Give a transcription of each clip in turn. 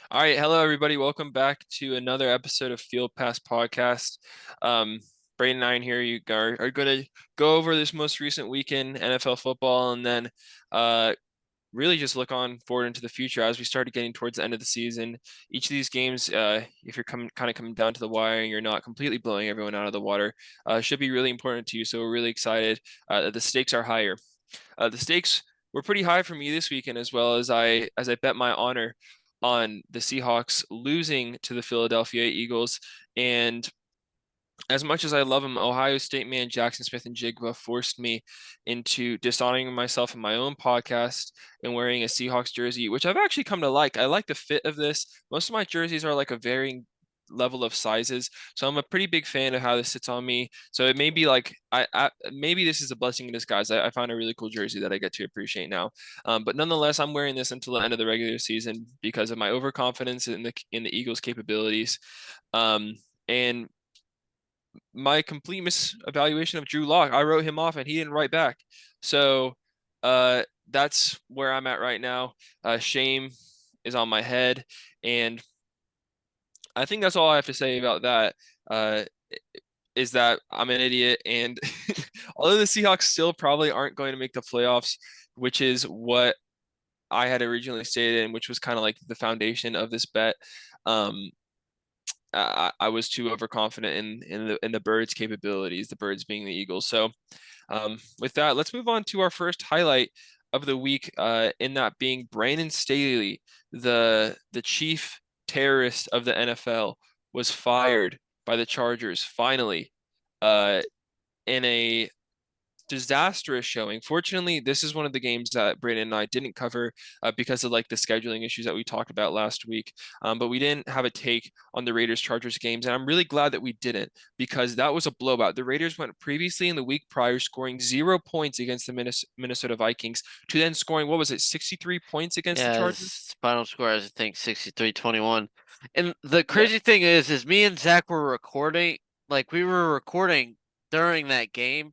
All right, hello everybody. Welcome back to another episode of Field Pass Podcast. Um, Braden and I here are going to go over this most recent weekend NFL football, and then really just look on forward into the future as we started getting towards the end of the season. Each of these games, if you're coming down to the wire and you're not completely blowing everyone out of the water, should be really important to you. So we're really excited. The stakes are higher. The stakes were pretty high for me this weekend, as well as I bet my honor on the Seahawks losing to the Philadelphia Eagles. And as much as I love him, Ohio State man Jackson Smith and Jigba forced me into dishonoring myself in my own podcast and wearing a Seahawks jersey, which I've actually come to like. I like the fit of this. Most of my jerseys are like a varying level of sizes, so I'm a pretty big fan of how this sits on me. So it may be like maybe this is a blessing in disguise. I found a really cool jersey that I get to appreciate now. But nonetheless, I'm wearing this until the end of the regular season because of my overconfidence in the Eagles' capabilities. And my complete misevaluation of Drew Lock. I wrote him off and he didn't write back. So that's where I'm at right now. Shame is on my head. And I think that's all I have to say about that. Uh, is that I'm an idiot. And although the Seahawks still probably aren't going to make the playoffs, which is what I had originally stated, and which was kind of like the foundation of this bet. Um, I was too overconfident in the Birds' capabilities, the Birds being the Eagles. So with that, let's move on to our first highlight of the week, in that being Brandon Staley, the chief terrorist of the NFL, was fired by the Chargers finally, uh, in a disastrous showing. Fortunately, this is one of the games that Brandon and I didn't cover because of like the scheduling issues that we talked about last week. But we didn't have a take on the Raiders Chargers games, and I'm really glad that we didn't because that was a blowout. The Raiders went previously in the week prior scoring 0 points against the Minnesota Vikings to then scoring, what was it, 63 points against the Yeah, Chargers? his final score is, I think, 63-21. And the Yeah. crazy thing is me and Zach were recording, like we were recording during that game,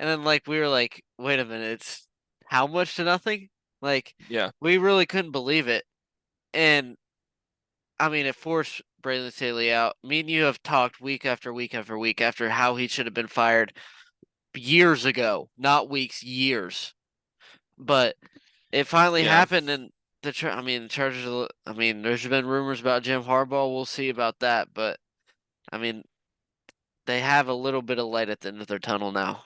and then like we were like, wait a minute, it's how much to nothing? Like Yeah. we really couldn't believe it. And I mean, it forced Braylon Staley out. Me and you have talked week after week after week after how he should have been fired years ago, not weeks, years. But it finally Yeah. happened, and the Chargers. I mean, there's been rumors about Jim Harbaugh. We'll see about that, but I mean, they have a little bit of light at the end of their tunnel now.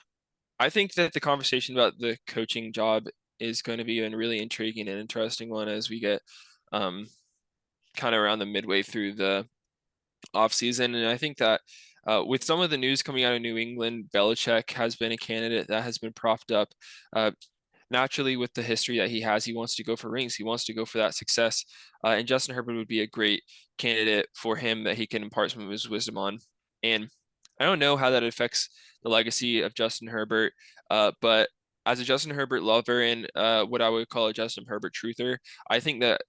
I think that the conversation about the coaching job is going to be a really intriguing and interesting one as we get um, kind of around the midway through the offseason. And I think that with some of the news coming out of New England, Belichick has been a candidate that has been propped up. Uh, Naturally, with the history that he has, he wants to go for rings. He wants to go for that success. And Justin Herbert would be a great candidate for him that he can impart some of his wisdom on. And I don't know how that affects the legacy of Justin Herbert, but as a Justin Herbert lover and what I would call a Justin Herbert truther, I think that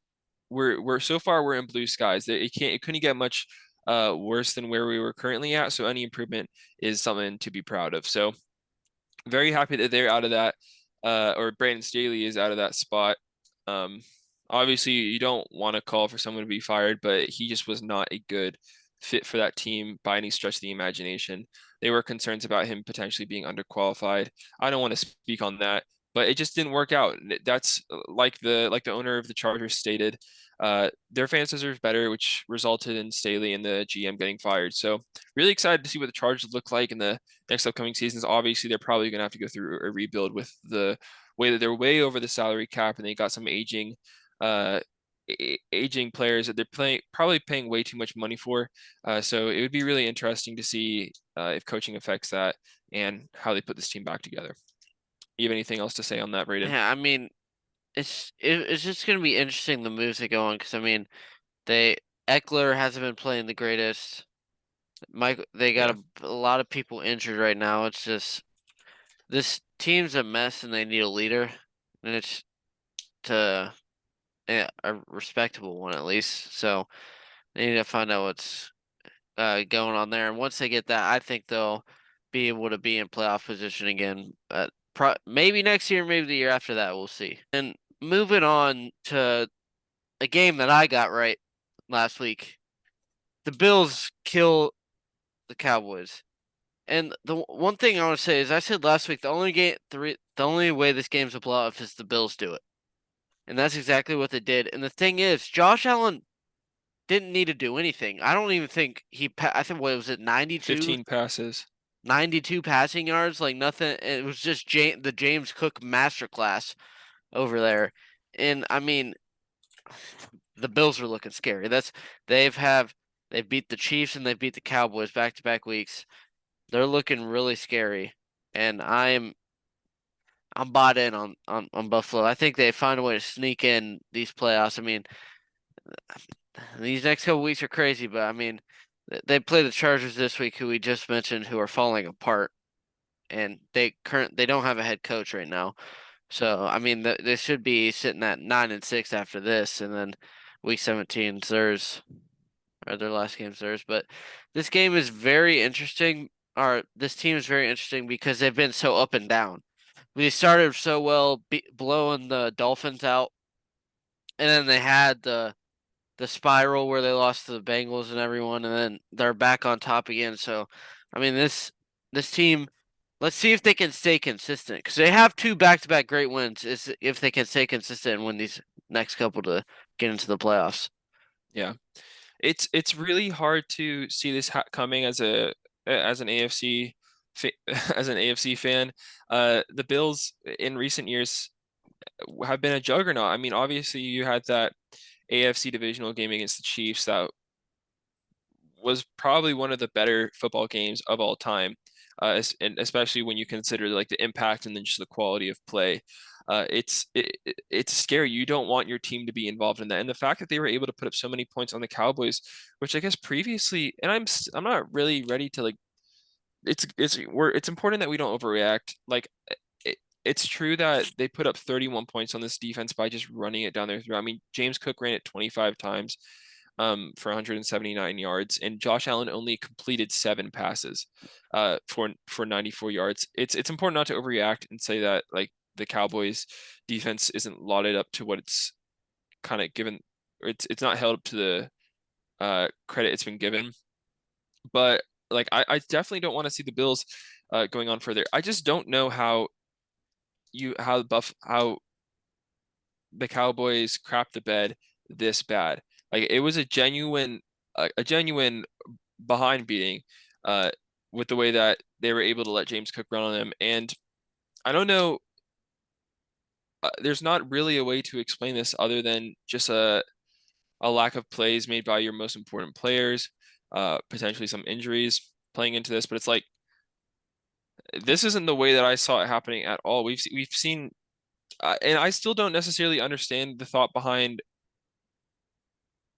we're so far we're in blue skies. That it couldn't get much worse than where we were currently at. So any improvement is something to be proud of. So very happy that they're out of that, or Brandon Staley is out of that spot. Um, Obviously, you don't want to call for someone to be fired, but he just was not a good fit for that team by any stretch of the imagination. They were concerns about him potentially being underqualified. I don't want to speak on that, but it just didn't work out. That's like the owner of the Chargers stated. Their fans deserve better, which resulted in Staley and the GM getting fired. So really excited to see what the Chargers look like in the next upcoming seasons. Obviously, they're probably going to have to go through a rebuild with the way that they're way over the salary cap and they got some uh, aging players that they're probably paying way too much money for. So it would be really interesting to see if coaching affects that and how they put this team back together. You have anything else to say on that, Braden? Yeah, I mean, it's just gonna be interesting the moves that go on because I mean, they Eckler hasn't been playing the greatest. They got Yeah. a lot of people injured right now. It's just this team's a mess and they need a leader, and it's to a respectable one at least. So they need to find out what's going on there. And once they get that, I think they'll be able to be in playoff position again. Maybe next year, maybe the year after that. We'll see. And moving on to a game that I got right. last week. The Bills kill the Cowboys. And the one thing I want to say is I said last week the only way this game's a blowout is the Bills do it. And that's exactly what they did. And the thing is, Josh Allen didn't need to do anything. I don't even think I think what was it 92 15 passes. 92 passing yards, like nothing. It was just the James Cook masterclass over there. And I mean, the Bills are looking scary. They've have they've beat the Chiefs and they've beat the Cowboys back-to-back weeks. They're looking really scary. And I'm bought in on Buffalo. I think they find a way to sneak in these playoffs. I mean, these next couple weeks are crazy, but I mean, they play the Chargers this week, who we just mentioned, who are falling apart, and they don't have a head coach right now. So I mean, they should be sitting at 9-6 after this, and then week 17 is theirs, or their last game's theirs. But this game is very interesting. Or this team is very interesting because they've been so up and down. They started so well, blowing the Dolphins out, and then they had the spiral where they lost to the Bengals and everyone, and then they're back on top again. So, I mean, this team, let's see if they can stay consistent because they have two back-to-back great wins. Is if they can stay consistent and win these next couple to get into the playoffs. Yeah. It's really hard to see this coming as an AFC as an AFC fan. The Bills in recent years have been a juggernaut. I mean, obviously you had that AFC divisional game against the Chiefs that was probably one of the better football games of all time, and especially when you consider like the impact and then just the quality of play. It's scary. You don't want your team to be involved in that, and the fact that they were able to put up so many points on the Cowboys, which I guess previously, and I'm not really ready to like. It's important that we don't overreact. Like it's true that they put up 31 points on this defense by just running it down their throat. I mean, James Cook ran it 25 times for 179 yards, and Josh Allen only completed 7 passes for 94 yards. It's important not to overreact and say that like the Cowboys defense isn't lauded up to what it's kind of given, or it's not held up to the credit it's been given. But like I definitely don't want to see the Bills going on further. I just don't know how the Cowboys crap the bed this bad. Like it was a genuine behind beating uh with the way that they were able to let James Cook run on them. And I don't know, there's not really a way to explain this other than just a lack of plays made by your most important players, potentially some injuries playing into this, but it's like this isn't the way that I saw it happening at all. We've seen and I still don't necessarily understand the thought behind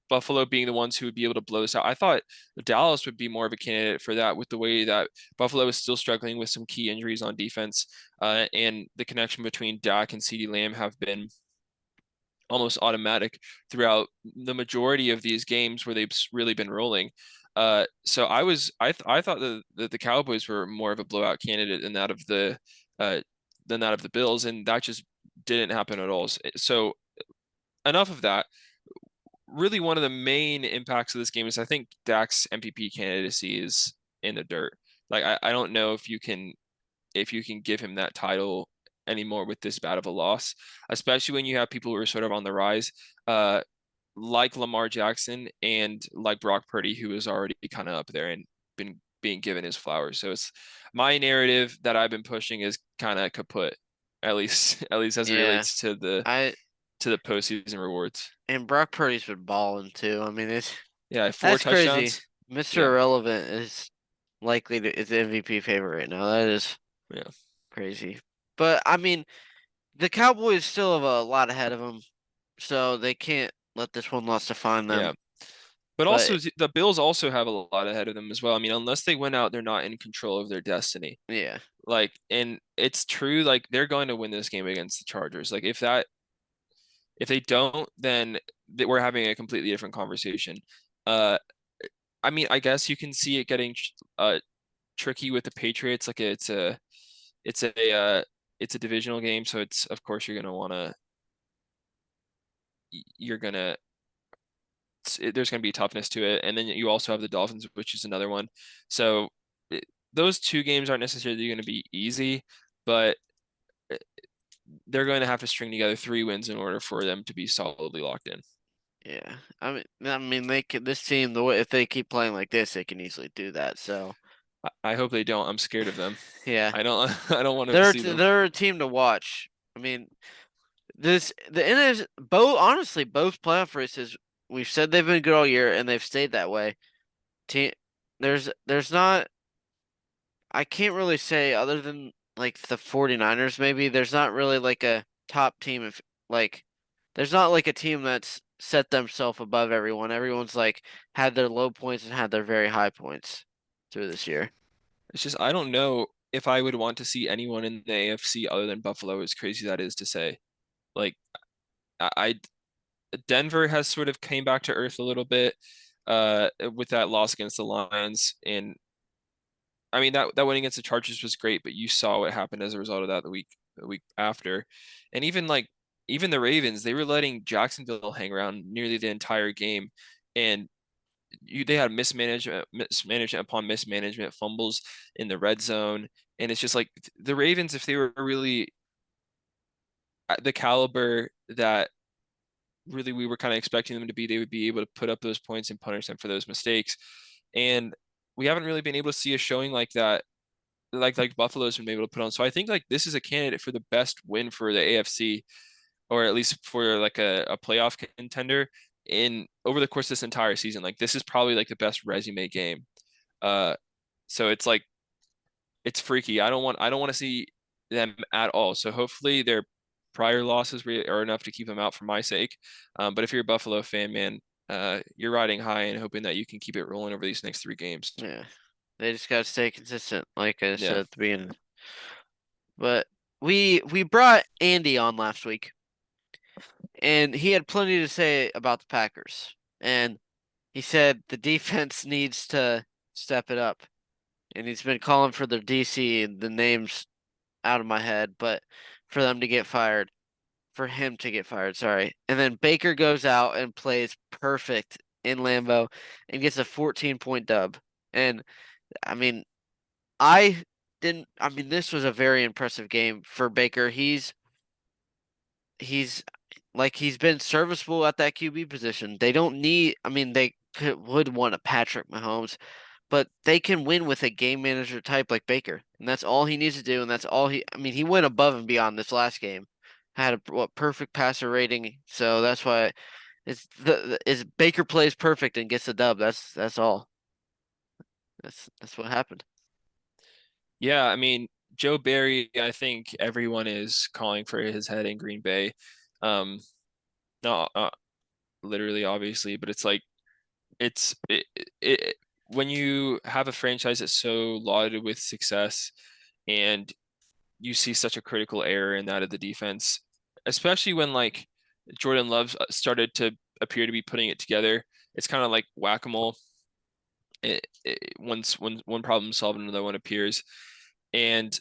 Buffalo being the ones who would be able to blow this out. I thought Dallas would be more of a candidate for that with the way that Buffalo is still struggling with some key injuries on defense, and the connection between Dak and CeeDee Lamb have been almost automatic throughout the majority of these games where they've really been rolling. So I thought that the Cowboys were more of a blowout candidate uh, than that of the Bills, and that just didn't happen at all. So enough of that. Really, one of the main impacts of this game is I think Dak's MVP candidacy is in the dirt. Like I don't know if you can give him that title anymore with this bad of a loss, especially when you have people who are sort of on the rise, uh, like Lamar Jackson and like Brock Purdy, who is already kind of up there and been being given his flowers. So it's my narrative that I've been pushing is kind of kaput, at least as it Yeah, relates I to the postseason rewards. and Brock Purdy's been balling too. I mean, Yeah, four that's crazy. touchdowns. Mr. Yeah, Irrelevant is the MVP favorite right now. That is yeah, crazy. But I mean, the Cowboys still have a lot ahead of them, so they can't let this one loss define yeah. them. But also But the Bills also have a lot ahead of them as well. I mean, unless they win out, they're not in control of their destiny. yeah, Like, and it's true, like they're going to win this game against the Chargers. Like if they don't, then we're having a completely different conversation. Uh, I mean, I guess you can see it getting tricky with the Patriots. Like it's a it's a divisional game, so it's of course you're gonna there's going to be toughness to it. And then you also have the Dolphins, which is another one. So it, those two games aren't necessarily going to be easy, but they're going to have to string together 3 wins in order for them to be solidly locked in. Yeah. They could, this team, the way if they keep playing like this, they can easily do that. So, I hope they don't. I'm scared of them. yeah. I don't I don't want to see them. They're a team to watch. I mean, the NS both honestly both playoff races we've said they've been good all year and they've stayed that way. Team there's not I can't really say other than like the 49ers maybe there's not really like a top team if like there's not like a team that's set themselves above everyone. Everyone's like had their low points and had their very high points through this year. It's just I don't know if I would want to see anyone in the AFC other than Buffalo, as crazy that is to say. Like I Denver has sort of came back to earth a little bit with that loss against the Lions. And I mean that win against the Chargers was great, but you saw what happened as a result of that the week after. And even the Ravens, they were letting Jacksonville hang around nearly the entire game. And they had mismanagement upon mismanagement, fumbles in the red zone. And it's just like the Ravens, if they were really at the caliber that really we were kind of expecting them to be, they would be able to put up those points and punish them for those mistakes. And we haven't really been able to see a showing like that, like Buffalo's been able to put on. So I think like this is a candidate for the best win for the AFC, or at least for like a playoff contender in over the course of this entire season. Like this is probably like the best resume game. Uh, so it's like it's freaky. I don't want to see them at all. So hopefully their prior losses are enough to keep them out for my sake. But if you're a Buffalo fan, man, you're riding high and hoping that you can keep it rolling over these next 3 games. Yeah. They just gotta stay consistent, like I Yeah. said at the beginning. But we brought Andy on last week, and he had plenty to say about the Packers. And he said the defense needs to step it up. And he's been calling for the DC, the names out of my head, but for them to get fired, for him to get fired, sorry. And then Baker goes out and plays perfect in Lambeau and gets a 14-point dub. And I mean, this was a very impressive game for Baker. He's he's been serviceable at that QB position. They don't need, would want a Patrick Mahomes, but they can win with a game manager type like Baker. And that's all he needs to do. And that's all he went above and beyond this last game. Had a perfect passer rating. So that's why is Baker plays perfect and gets the dub. That's all. That's what happened. Yeah, I mean, Joe Barry, I think everyone is calling for his head in Green Bay. Um, not literally, obviously, but it's like it when you have a franchise that's so lauded with success and you see such a critical error in that of the defense, especially when like Jordan Love started to appear to be putting it together. It's kind of like whack-a-mole. Once one problem solved, another one appears. And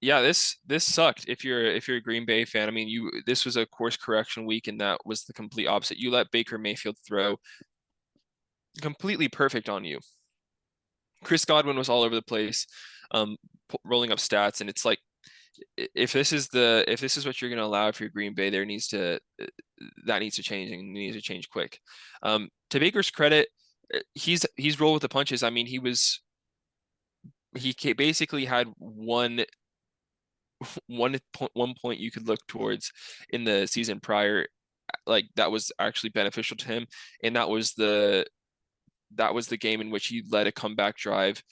yeah, this sucked. If you're a Green Bay fan, I mean, this was a course correction week, and that was the complete opposite. You let Baker Mayfield throw completely perfect on you. Chris Godwin was all over the place, rolling up stats, and it's like if this is what you're going to allow for your Green Bay, that needs to change and needs to change quick. To Baker's credit, he's rolled with the punches. I mean, he basically had one point you could look towards in the season prior, like that was actually beneficial to him, and that was the game in which he led a comeback drive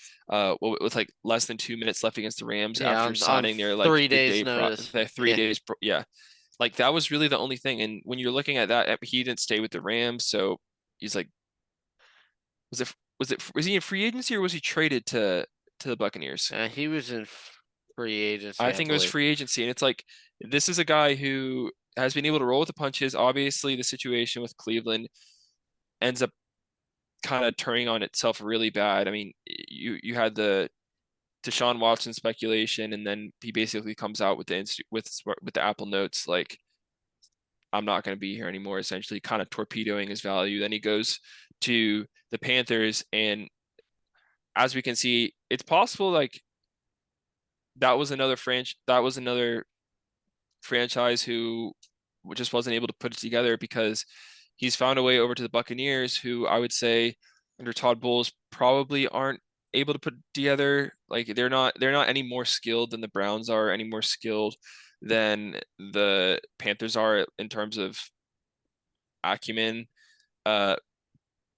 with like less than 2 minutes left against the Rams Yeah, after on signing their like 3 days notice. their three Yeah. days yeah, like that was really the only thing. And when you're looking at that, he didn't stay with the Rams, so he's like, was he in free agency or was he traded to the Buccaneers? He was in free agency, I I think it was believe. free agency. And it's like this is a guy who has been able to roll with the punches. Obviously the situation with Cleveland ends up kind of turning on itself really bad. I mean, you had the Deshaun Watson speculation, and then he basically comes out with the Apple Notes. Like I'm not going to be here anymore, essentially kind of torpedoing his value. Then he goes to the Panthers, and as we can see, it's possible like that was another franchise who just wasn't able to put it together because he's found a way over to the Buccaneers, who I would say under Todd Bowles probably aren't able to put it together. Like they're not any more skilled than the Browns are, any more skilled than the Panthers are in terms of acumen. Uh,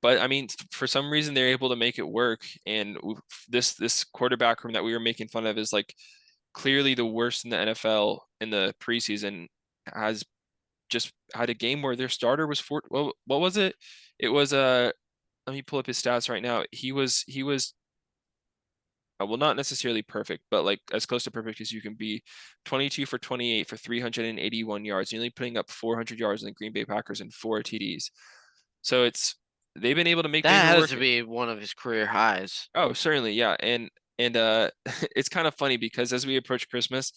but I mean, for some reason they're able to make it work. And this quarterback room that we were making fun of is like clearly the worst in the NFL in the preseason. Has just had a game where their starter was well, what was it? It was let me pull up his stats right now. He was well, not necessarily perfect, but like as close to perfect as you can be. 22 for 28 for 381 yards, nearly putting up 400 yards in the Green Bay Packers and four TDs. So they've been able to make That Baker has work. to be one of his career highs. Oh, certainly, yeah. And it's kind of funny because as we approach Christmas,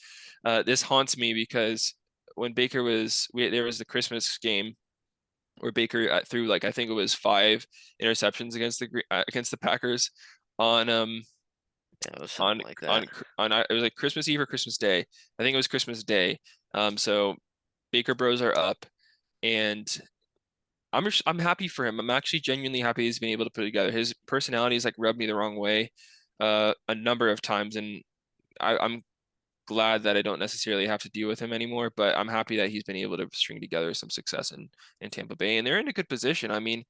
this haunts me because when there was the Christmas game where Baker threw like I think it was five interceptions against the Packers on Yeah, it was something like that. it was like Christmas Eve or Christmas Day. I think it was Christmas Day. So Baker Bros are up, and I'm happy for him. I'm actually genuinely happy he's been able to put it together. His personality has like rubbed me the wrong way a number of times, and I'm glad that I don't necessarily have to deal with him anymore. But I'm happy that he's been able to string together some success in Tampa Bay, and they're in a good position. I mean,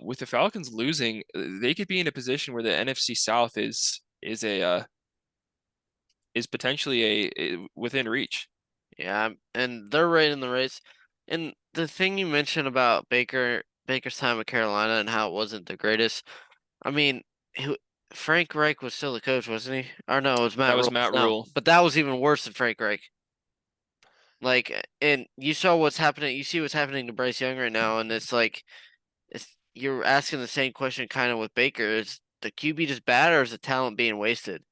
with the Falcons losing, they could be in a position where the NFC South is potentially within reach. Yeah, and they're right in the race. And the thing you mentioned about Baker's time at Carolina and how it wasn't the greatest. I mean, who, Frank Reich was still the coach, wasn't he? Or no, it was That Matt was Rule Matt now. Rule. But that was even worse than Frank Reich. Like, and you saw what's happening. You see what's happening to Bryce Young right now, and it's like you're asking the same question kind of with Baker. Is the QB just bad, or is the talent being wasted?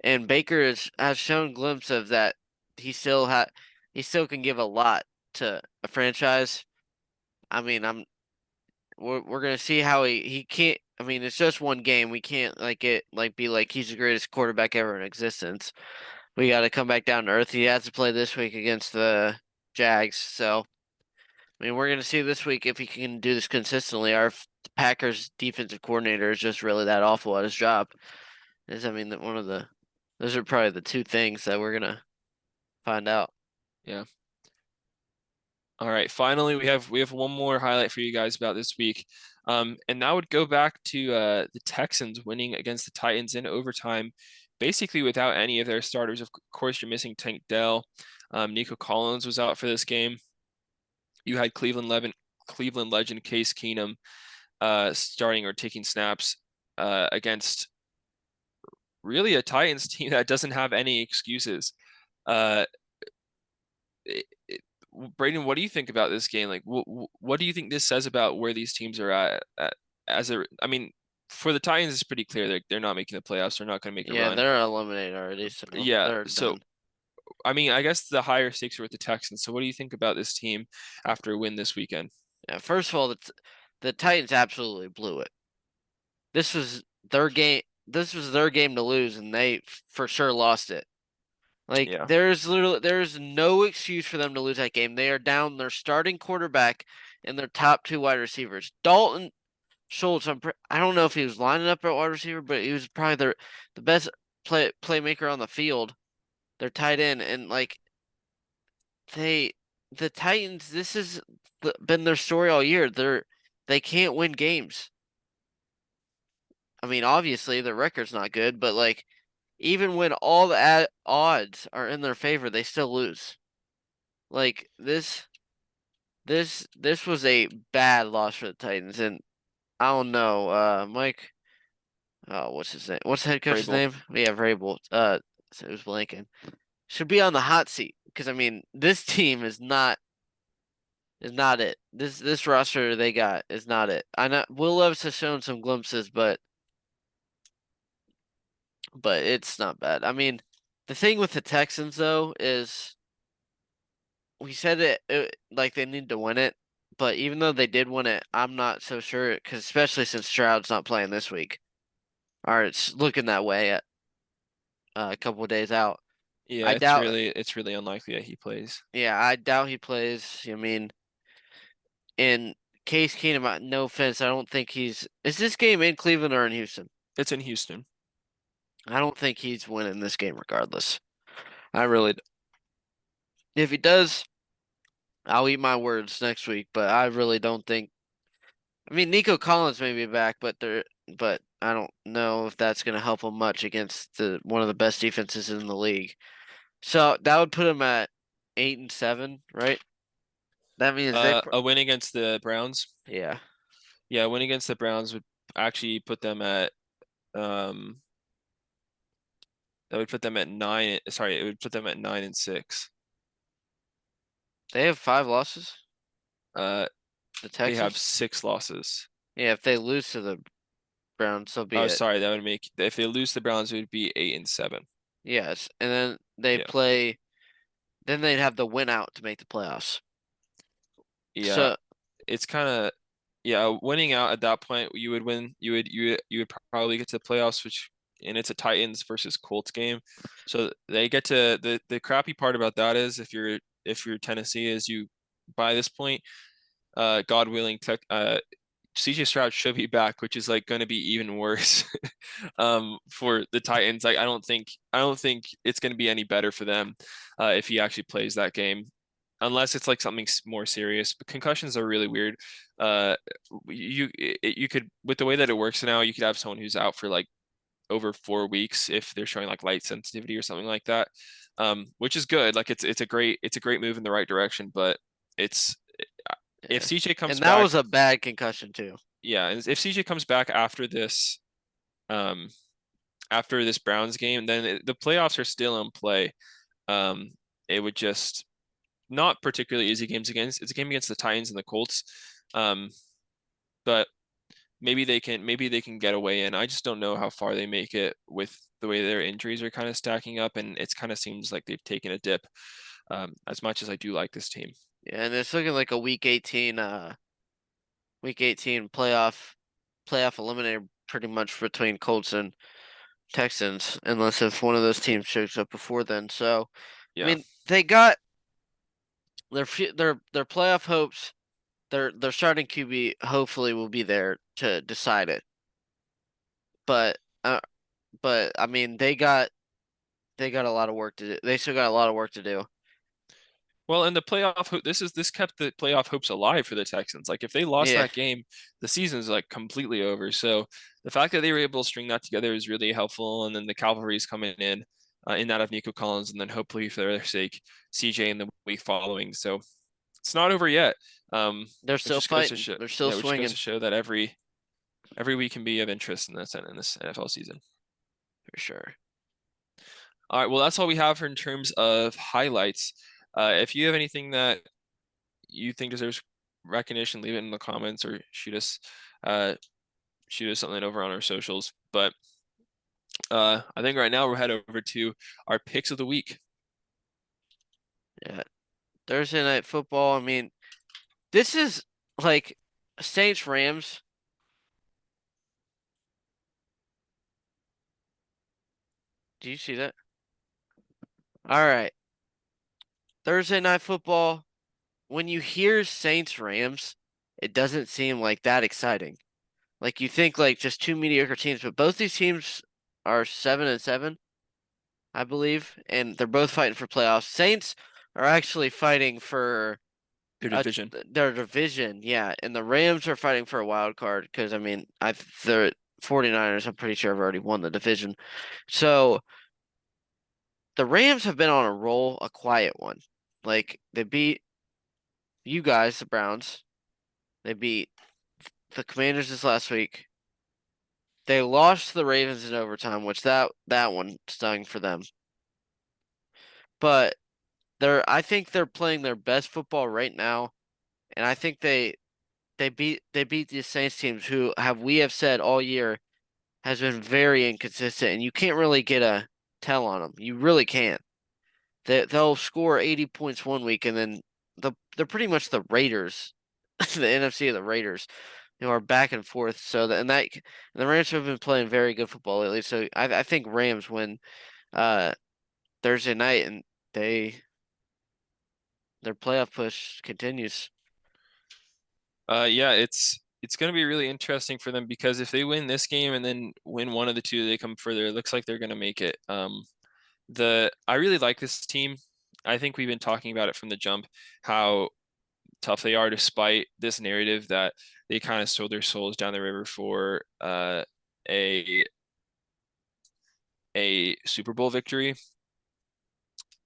And Baker has shown glimpse of that. He still can give a lot to a franchise. I mean, we're gonna see how he can't. I mean, it's just one game. We can't be like he's the greatest quarterback ever in existence. We got to come back down to earth. He has to play this week against the Jags. So I mean, we're gonna see this week if he can do this consistently. Our Packers defensive coordinator is just really that awful at his job. I mean, that one of the those are probably the two things that we're gonna find out. Yeah. All right. Finally, we have one more highlight for you guys about this week. And that would go back to the Texans winning against the Titans in overtime, basically without any of their starters. Of course, you're missing Tank Dell. Nico Collins was out for this game. You had Cleveland legend Case Keenum starting or taking snaps against really a Titans team that doesn't have any excuses. Uh, it, it, Braden, what do you think about this game? Like, what do you think this says about where these teams are I mean, for the Titans, it's pretty clear they're not making the playoffs. They're not going to make a Yeah, run. they're eliminated already, so Yeah. they're So, done. I mean, I guess the higher stakes are with the Texans. So, what do you think about this team after a win this weekend? Yeah, first of all, the Titans absolutely blew it. This was their game. This was their game to lose, and they for sure lost it. Like Yeah. there's no excuse for them to lose that game. They are down their starting quarterback and their top two wide receivers. Dalton Schultz, I don't know if he was lining up at wide receiver, but he was probably the best playmaker on the field. They're tight end, and like they the Titans, this has been their story all year. They can't win games. I mean, obviously their record's not good, but like even when all the odds are in their favor, they still lose. Like this was a bad loss for the Titans, and I don't know, Mike. Oh, what's his name? What's the head coach's Vrabel. name? Yeah, Vrabel. So it was blanking. Should be on the hot seat because I mean, this team is not it. This roster they got is not it. I know Will Levis has shown some glimpses, but it's not bad. I mean, the thing with the Texans though is we said it like they need to win it, but even though they did win it, I'm not so sure because especially since Stroud's not playing this week, or it's looking that way at a couple of days out. Yeah, I doubt. it's really unlikely that he plays. Yeah, I doubt he plays. I mean, in Case Keenum, no offense, I don't think he's. Is this game in Cleveland or in Houston? It's in Houston. I don't think he's winning this game regardless. I really. If he does, I'll eat my words next week, but I really don't think. I mean, Nico Collins may be back, but I don't know if that's going to help him much against the one of the best defenses in the league. So that would put him at 8-7, right? That means A win against the Browns. yeah, Yeah, a win against the Browns would actually put them at um that would put them at nine. Sorry, it would put them at 9-6. they have 5 losses. Uh, The they have Texans. 6 losses. Yeah, if they lose to the Browns, they'll be Oh, at sorry, that would make if they lose the Browns, it would be 8-7. yes, and then they Yeah, play. Then they'd have the win out to make the playoffs. yeah. So It's kind of yeah. Winning out at that point, you would win. You would probably get to the playoffs, which and it's a Titans versus Colts game, so they get to the crappy part about that is if you're Tennessee is you by this point, God willing, CJ Stroud should be back, which is like going to be even worse for the Titans. Like I don't think it's going to be any better for them if he actually plays that game, unless it's like something more serious. But concussions are really weird. Uh, you could with the way that it works now, you could have someone who's out for like over 4 weeks if they're showing like light sensitivity or something like that, which is good. Like it's a great move in the right direction, but it's if yeah, CJ comes and that back was a bad concussion too. yeah, and if CJ comes back um, after this Browns game, then the playoffs are still in play. Um, it would just not particularly easy games against. It's a game against the Titans and the Colts, um, but maybe they can get away in. I just don't know how far they make it with the way their injuries are kind of stacking up, and it's kind of seems like they've taken a dip. As much as I do like this team. Yeah, and it's looking like a week 18 playoff eliminator pretty much between Colts and Texans, unless if one of those teams shows up before then. So, I Yeah. mean, they got their playoff hopes. Their starting QB hopefully will be there to decide it. But uh, but I mean, they got a lot of work to do. They still got a lot of work to do. Well, in the this kept the playoff hopes alive for the Texans. Like if they lost Yeah, that game, the season's like completely over. So the fact that they were able to string that together is really helpful. And then the cavalry's coming in that of Nico Collins, and then hopefully for their sake, CJ in the week following. So it's not over yet. they're Which still just goes to fighting. show, They're still yeah, which goes to swinging show that every week can be of interest in this NFL season. for sure. All right, well, that's all we have in terms of highlights. If you have anything that you think deserves recognition, leave it in the comments or uh shoot us something over on our socials. But I think right now we'll head over to our picks of the week. Yeah, Thursday night football. I mean, this is like Saints Rams. Do you see that? All right. Thursday night football. When you hear Saints Rams, it doesn't seem like that exciting. Like you think like just two mediocre teams, but both these teams are 7-7, I believe, and they're both fighting for playoffs. Saints are actually fighting for Your uh, division. their division, yeah, and the Rams are fighting for a wild card because I mean, the 49ers, I'm pretty sure have already won the division. So the Rams have been on a roll, a quiet one. Like they beat you guys, the Browns. They beat the Commanders this last week. They lost to the Ravens in overtime, which that one stung for them. But I think they're playing their best football right now, and I think they beat these Saints teams who we have said all year has been very inconsistent, and you can't really get a tell on them. You really can't. They'll score 80 points one week and then they're pretty much the Raiders, the NFC of the Raiders, are back and forth. So and the Rams have been playing very good football lately. So I think Rams win uh Thursday night, and their playoff push continues. Yeah, it's going to be really interesting for them because if they win this game and then win one of the two, they come further. It looks like they're going to make it. I really like this team. I think we've been talking about it from the jump, how tough they are despite this narrative that they kind of sold their souls down the river for a a Super Bowl victory.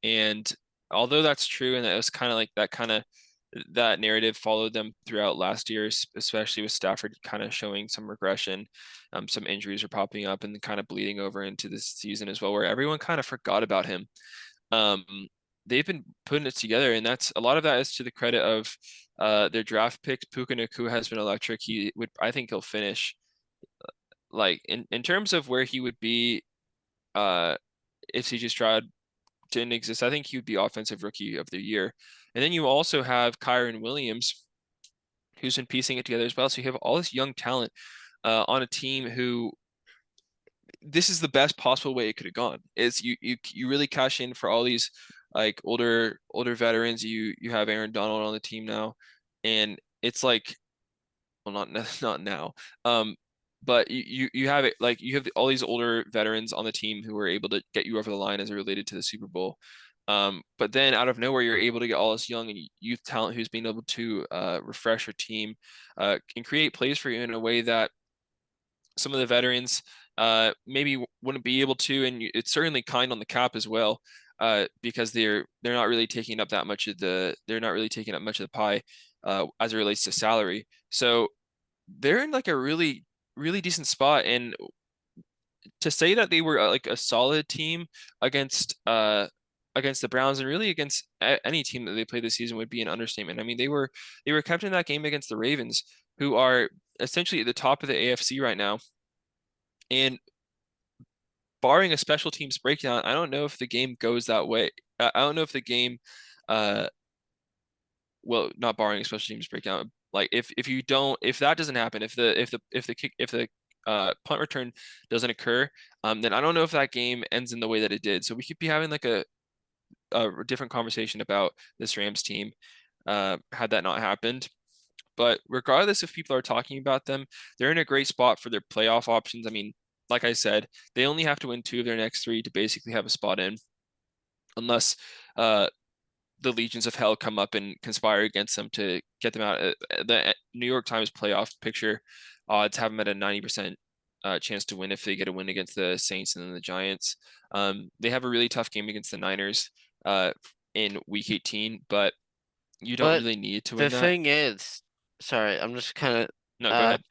And although that's true, and that was kind of like that narrative followed them throughout last year, especially with Stafford kind of showing some regression. Some injuries are popping up and kind of bleeding over into this season as well, where everyone kind of forgot about him. Um, they've been putting it together, and that's a lot of that is to the credit of their draft pick. Puka Nacua has been electric. I think he'll finish like in terms of where he would be uh if CJ Stroud didn't exist. I think he would be offensive rookie of the year. And then you also have Kyron Williams, who's been piecing it together as well. So you have all this young talent on a team who this is the best possible way it could have gone. Is you really cash in for all these like older veterans. You have Aaron Donald on the team now, and it's like well not now. But you have it like you have all these older veterans on the team who were able to get you over the line as it related to the Super Bowl. But then out of nowhere, you're able to get all this young and youth talent who's being able to refresh your team and create plays for you in a way that some of the veterans maybe wouldn't be able to, and it's certainly kind on the cap as well, because they're not really taking up that much of they're not really taking up much of the pie as it relates to salary. So they're in like a really decent spot, and to say that they were like a solid team against against the Browns and really against any team that they played this season would be an understatement. I mean, they were kept in that game against the Ravens, who are essentially at the top of the AFC right now. And barring a special teams breakdown, I don't know if the game goes that way. I don't know if the game, uh, well, not barring a special teams breakdown, like if that doesn't happen, if the punt return doesn't occur, then I don't know if that game ends in the way that it did. So we could be having like a different conversation about this Rams team, had that not happened. But regardless if people are talking about them, they're in a great spot for their playoff options. I mean, like I said, they only have to win two of their next three to basically have a spot in, unless uh, the legions of hell come up and conspire against them to get them out. The New York Times playoff picture odds have them at a 90% chance to win if they get a win against the Saints and then the Giants. They have a really tough game against the Niners in Week 18, but you don't But really need to the win that. thing is, sorry, I'm just kind of No, go uh ahead.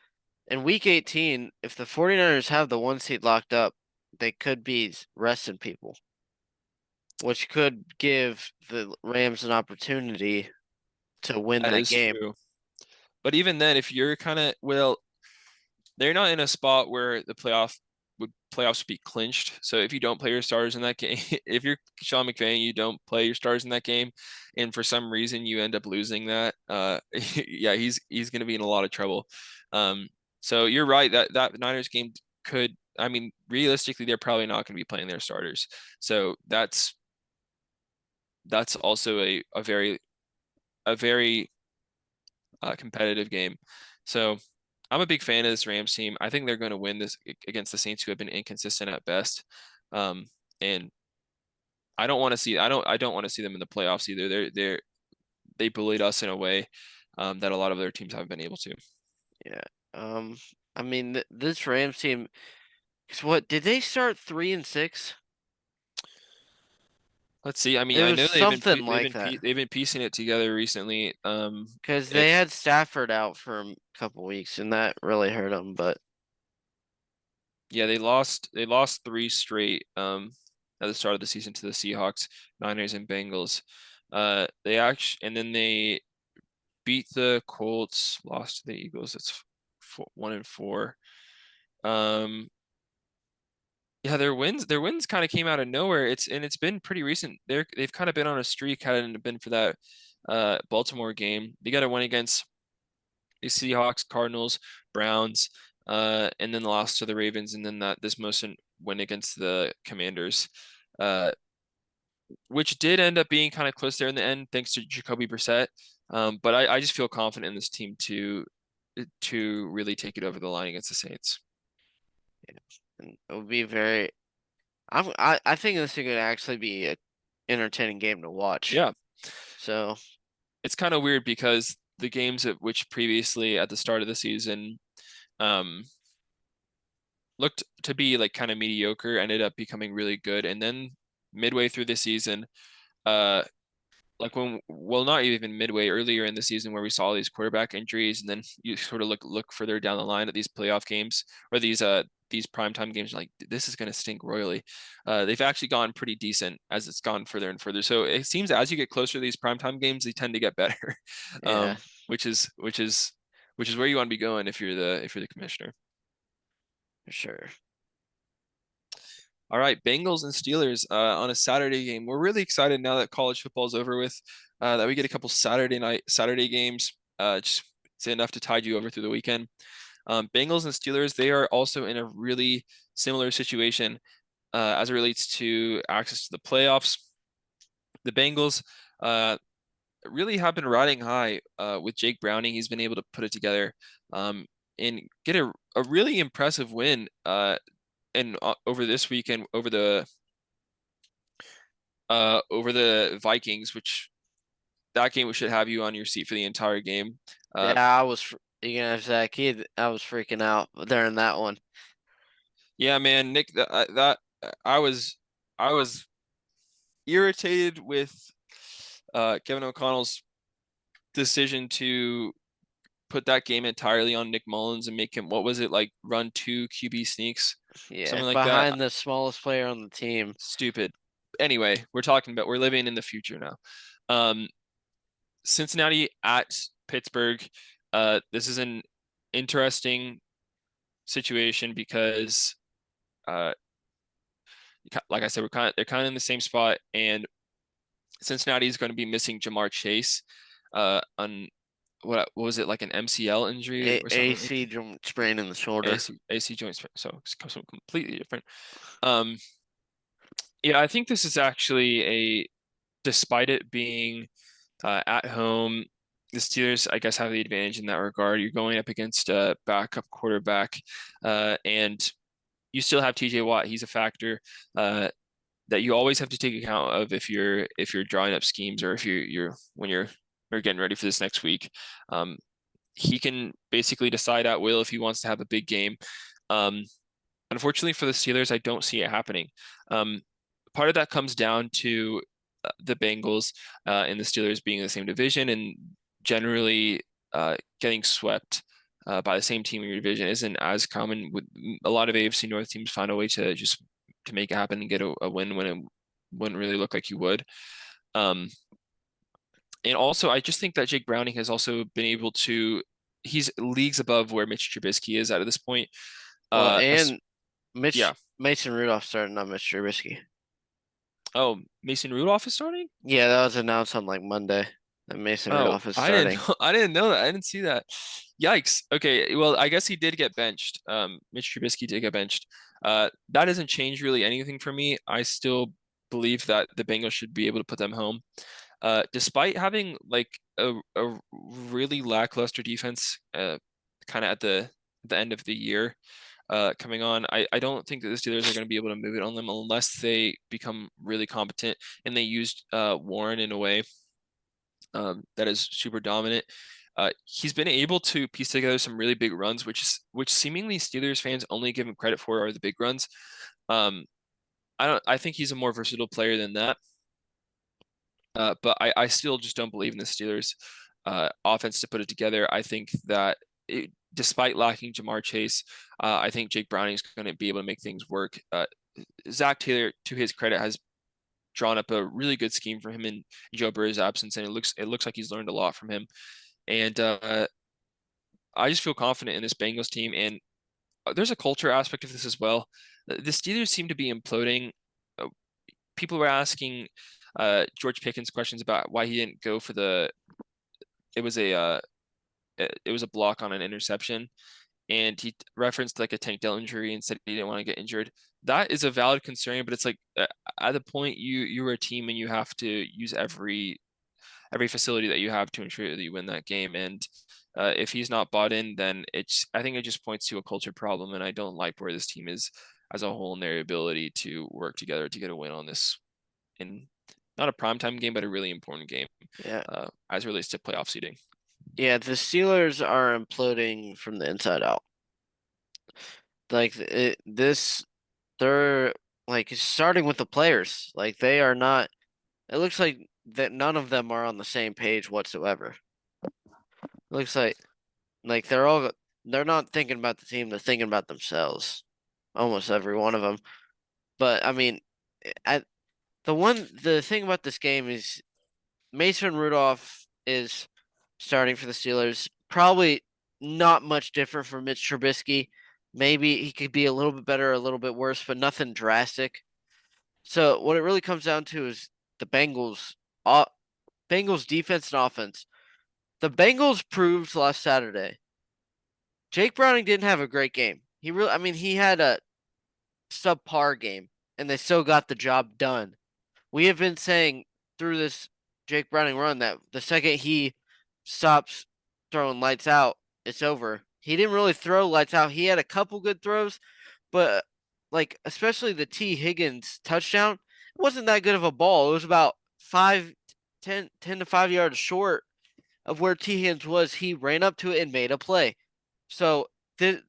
in week 18, if the 49ers have the one seat locked up, they could be resting people, which could give the Rams an opportunity to win That that is game. true. But even then, if you're kind of well, they're not in a spot where the playoffs would be clinched. So if you don't play your starters in that game, if you're Sean McVay, you don't play your stars in that game, and for some reason you end up losing that, yeah, he's going to be in a lot of trouble. Um, so you're right that Niners game could. I mean, realistically, they're probably not going to be playing their starters. So that's also a very competitive game. So I'm a big fan of this Rams team. I think they're going to win this against the Saints, who have been inconsistent at best. Um, and I don't want to see them in the playoffs either. They bullied us in a way that a lot of other teams haven't been able to. Yeah. Um, I mean, this Rams team, 'cause what did they start 3-6? Let's see. I mean, It I was know something like that. they've been piecing it together recently. Because they If had Stafford out for a couple weeks, and that really hurt them. But Yeah, they lost three straight at the start of the season to the Seahawks, Niners, and Bengals. They actually and then they beat the Colts, lost to the Eagles. It's 1-4. Um, yeah, their wins kind of came out of nowhere. It's been pretty recent. They've kind of been on a streak. Hadn't it been for that Baltimore game. They got to win against the Seahawks, Cardinals, Browns, and then the loss to the Ravens, and then this most win against the Commanders, uh, which did end up being kind of close there in the end, thanks to Jacoby Brissett. But I just feel confident in this team to really take it over the line against the Saints. Yeah. And it would be very. I think this is gonna actually be a entertaining game to watch. Yeah, So it's kind of weird because the games at which previously at the start of the season um, looked to be like kind of mediocre ended up becoming really good, and then midway through the season, uh, like well, not even midway, earlier in the season where we saw these quarterback injuries, and then you sort of look further down the line at these playoff games or these primetime games, like this is going to stink royally. They've actually gone pretty decent as it's gone further and further. So it seems as you get closer to these primetime games, they tend to get better, yeah, which is where you want to be going if you're the commissioner. for sure. All right, Bengals and Steelers on a Saturday game. We're really excited now that college football is over with, that we get a couple Saturday games. Just it's enough to tide you over through the weekend. Bengals and Steelers, they are also in a really similar situation as it relates to access to the playoffs. The Bengals really have been riding high with Jake Browning. He's been able to put it together and get a really impressive win and over this weekend over the Vikings, which that game should have you on your seat for the entire game. Uh, Yeah, you know, Zach, I was freaking out during that one. yeah, man, Nick, that I was irritated with Kevin O'Connell's decision to put that game entirely on Nick Mullins and make him, what was it, like run two QB sneaks, Yeah, something like that. behind the smallest player on the team. Stupid. Anyway, we're living in the future now. Um, Cincinnati at Pittsburgh. This is an interesting situation because, uh, like I said, they're kind of in the same spot, and Cincinnati is going to be missing Jamar Chase, on what was it, like an MCL injury or something like AC joint sprain in the shoulder. AC joint sprain, so it's something completely different. Um, yeah, I think this is actually despite it being at home, the Steelers, I guess, have the advantage in that regard. You're going up against a backup quarterback, and you still have TJ Watt. He's a factor that you always have to take account of if you're drawing up schemes or if you're when you're getting ready for this next week. Um, he can basically decide at will if he wants to have a big game. Um, Unfortunately for the Steelers, I don't see it happening. Um, Part of that comes down to the Bengals and the Steelers being in the same division and generally getting swept by the same team in your division isn't as common. With a lot of AFC North teams find a way to make it happen and get a win when it wouldn't really look like you would. Um, and also, I just think that Jake Browning has also been able to. He's leagues above where Mitch Trubisky is at this point. Well, Uh, and yeah. Mason Rudolph starting on Mr. Trubisky. Oh, Mason Rudolph is starting? Yeah, that was announced on like Monday that Mason Oh, Rudolph is I didn't starting. know, I didn't know that. I didn't see that. Yikes. Okay, well, I guess he did get benched. Mitch Trubisky did get benched. That doesn't change really anything for me. I still believe that the Bengals should be able to put them home. Despite having like a really lackluster defense, kind of at the end of the year, coming on. I don't think that the Steelers are going to be able to move it on them unless they become really competent and they used Warren in a way that is super dominant. He's been able to piece together some really big runs, which seemingly Steelers fans only give him credit for are the big runs. Um, I think he's a more versatile player than that. But I still just don't believe in the Steelers offense to put it together. I think that despite lacking Jamar Chase, I think Jake Browning is going to be able to make things work. Zach Taylor, to his credit, has drawn up a really good scheme for him in Joe Burrow's absence, and it looks like he's learned a lot from him. And I just feel confident in this Bengals team. And there's a culture aspect of this as well. The Steelers seem to be imploding. People were asking George Pickens questions about why he didn't go for the it was a block on an interception, and he referenced like a Tank Dell injury and said he didn't want to get injured. That is a valid concern, but it's like at the point you're a team and you have to use every facility that you have to ensure that you win that game. And if he's not bought in, then I think it just points to a culture problem, and I don't like where this team is as a whole in their ability to work together to get a win on this in not a primetime game, but a really important game Yeah. as it relates to playoff seeding. Yeah, the Steelers are imploding from the inside out. Like they're like starting with the players. Like they are not. It looks that none of them are on the same page whatsoever. It looks like they're not thinking about the team. They're thinking about themselves. Almost every one of them. But I mean, I, the thing about this game is Mason Rudolph is starting for the Steelers. Probably not much different from Mitch Trubisky. Maybe he could be a little bit better, a little bit worse, but nothing drastic. So what it really comes down to is the Bengals defense and offense. The Bengals proved last Saturday. Jake Browning didn't have a great game. I mean, he had a subpar game, and they still got the job done. We have been saying through this Jake Browning run that the second he stops throwing lights out, it's over. He didn't really throw lights out. He had a couple good throws, but like especially the T. Higgins touchdown, it wasn't that good of a ball. It was about 10 to 5 yards short of where T. Higgins was. He ran up to it and made a play. So they're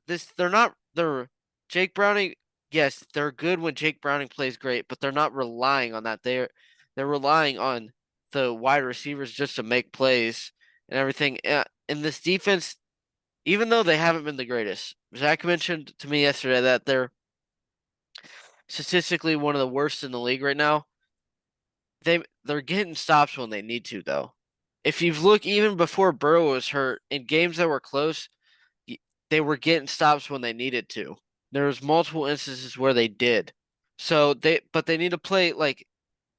Jake Browning. Yes, they're good when Jake Browning plays great, but they're not relying on that. They're relying on the wide receivers just to make plays and everything. In this defense, even though they haven't been the greatest, Zach mentioned to me yesterday that they're statistically one of the worst in the league right now. They're getting stops when they need to, though. If you look even before Burrow was hurt in games that were close, they were getting stops when they needed to. There was multiple instances where they did. But they need to play like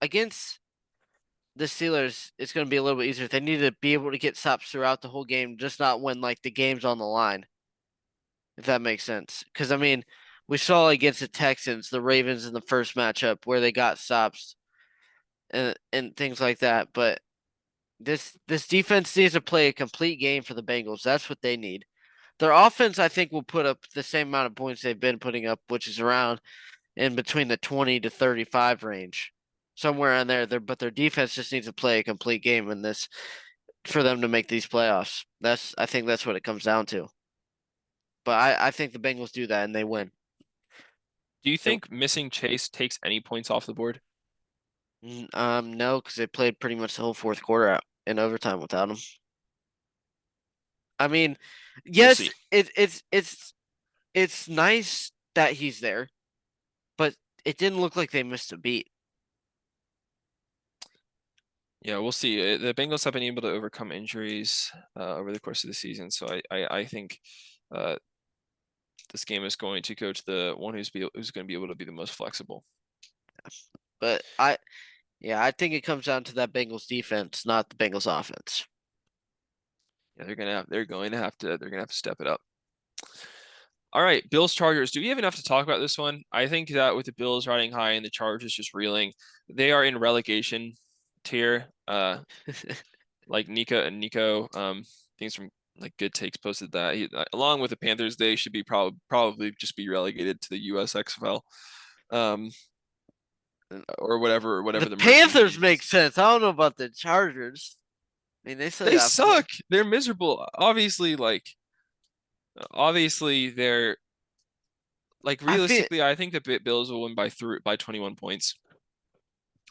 against the Steelers. It's going to be a little bit easier. They need to be able to get stops throughout the whole game, just not when like the game's on the line. If that makes sense, because I mean, we saw against the Texans, the Ravens in the first matchup where they got stops and things like that. But this defense needs to play a complete game for the Bengals. That's what they need. Their offense, I think, will put up the same amount of points they've been putting up, which is around in between the 20 to 35 range, somewhere in there. But their defense just needs to play a complete game in this for them to make these playoffs. I think that's what it comes down to. But I think the Bengals do that and they win. Do you think missing Chase takes any points off the board? No, because they played pretty much the whole fourth quarter out in overtime without him. I mean, We'll yes, see. it's nice that he's there, but it didn't look like they missed a beat. Yeah, we'll see. The Bengals have been able to overcome injuries over the course of the season, so I think uh, this game is going to go to the one who's going to be able to be the most flexible. But yeah, I think it comes down to that Bengals defense, not the Bengals offense. Yeah, they're gonna have to step it up. All right, Bills Chargers. Do we have enough to talk about this one? I think that with the Bills riding high and the Chargers just reeling, they are in relegation tier. Like Nico, things from like Good Takes posted that along with the Panthers, they should be probably just be relegated to the USXFL, um, or The whatever the merging Panthers division make is. sense. I don't know about the Chargers. I mean, they still They got four. suck. They're miserable. Obviously they're like I feel realistically, I think the Bills will win by 21 points.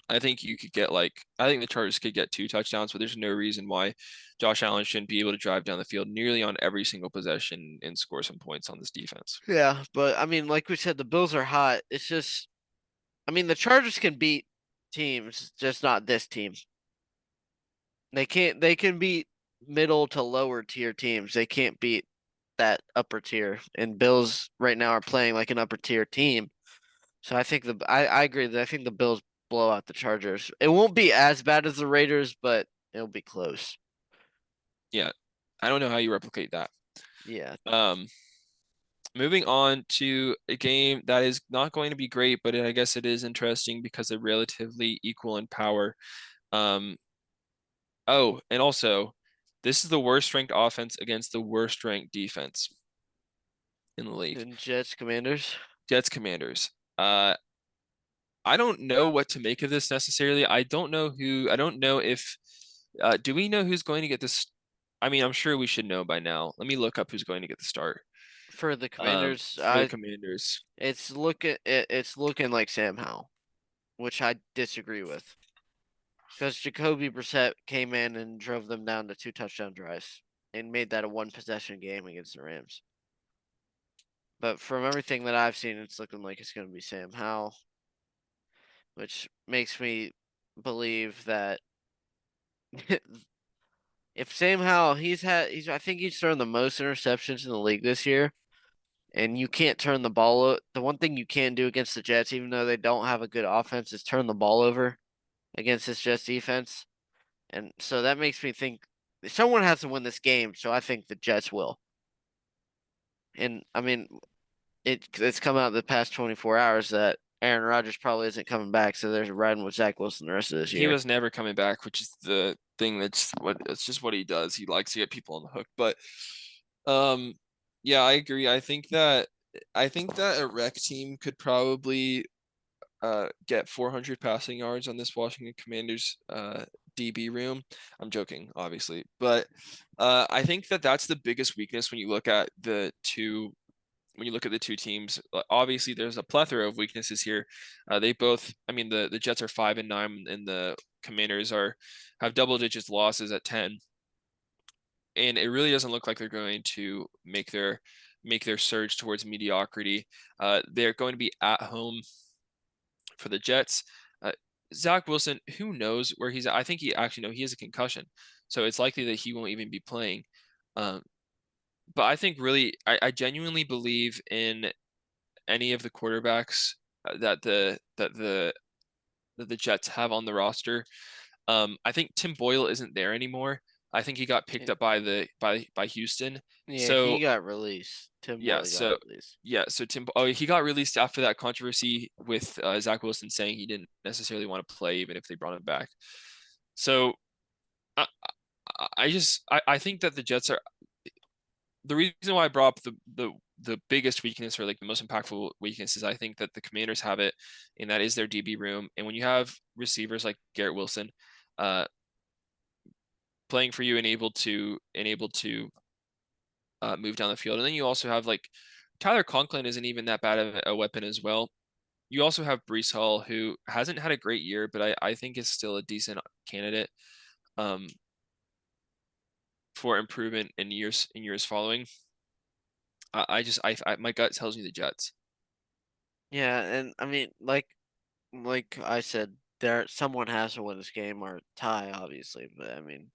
I think I think the Chargers could get 2 touchdowns, but there's no reason why Josh Allen shouldn't be able to drive down the field nearly on every single possession and score some points on this defense. yeah, but I mean, like we said, the Bills are hot. It's just, I mean, the Chargers can beat teams, just not this team. They can't. They can beat middle to lower tier teams. They can't beat that upper tier. And Bills right now are playing like an upper tier team. So I agree that I think the Bills blow out the Chargers. It won't be as bad as the Raiders, but it'll be close. Yeah. I don't know how you replicate that. Yeah. Um, Moving on to a game that is not going to be great, but I guess it is interesting because they're relatively equal in power. Um, oh, and also, this is the worst ranked offense against the worst ranked defense in the league. And Jets, Commanders. Jets Commanders. Uh, I don't know what to make of this necessarily. I don't know if, do we know who's going to get this? I mean, I'm sure we should know by now. Let me look up who's going to get the start. For the Commanders, For the Commanders. it's looking like Sam Howell, which I disagree with. Because Jacoby Brissett came in and drove them down to 2 touchdown drives and made that a 1 possession game against the Rams. But from everything that I've seen, it's looking like it's going to be Sam Howell, which makes me believe that if Sam Howell, I think he's thrown the most interceptions in the league this year, and you can't turn the ball. The one thing you can do against the Jets, even though they don't have a good offense, is turn the ball over against this Jets defense. And so that makes me think someone has to win this game. So I think the Jets will. And I mean, it's come out the past 24 hours that Aaron Rodgers probably isn't coming back. So they're riding with Zach Wilson the rest of this He year. was never coming back, which is the thing it's just what he does. He likes to get people on the hook. But um yeah, I agree. I think that a rec team could probably get 400 passing yards on this Washington Commanders DB room. I'm joking, obviously, but I think that that's the biggest weakness when you look at the two teams. Obviously, there's a plethora of weaknesses here. They both, I mean, the Jets are 5-9, and the Commanders have double digits losses at 10, and it really doesn't look like they're going to make their surge towards mediocrity. They're going to be at home for the Jets. Uh, Zach Wilson, who knows where he's at? I think he has a concussion, so it's likely that he won't even be playing. Um, but I think really, I genuinely believe in any of the quarterbacks that the Jets have on the roster. I think Tim Boyle isn't there anymore. I think he got picked up by Houston. Yeah, he So got released. Tim yeah, Boyle got so released. he got released after that controversy with Zach Wilson saying he didn't necessarily want to play even if they brought him back. So I I think that the Jets are the reason why I brought up the biggest weakness or like the most impactful weakness is I think that the Commanders have it, and that is their DB room. And when you have receivers like Garrett Wilson, uh, playing for you and able to move down the field, and then you also have like Tyler Conklin isn't even that bad of a weapon as well. You also have Brees Hall, who hasn't had a great year, but I think is still a decent candidate um, for improvement in years following. My gut tells me the Jets. Yeah, and I mean, like I said, someone has to win this game or tie, obviously. But I mean,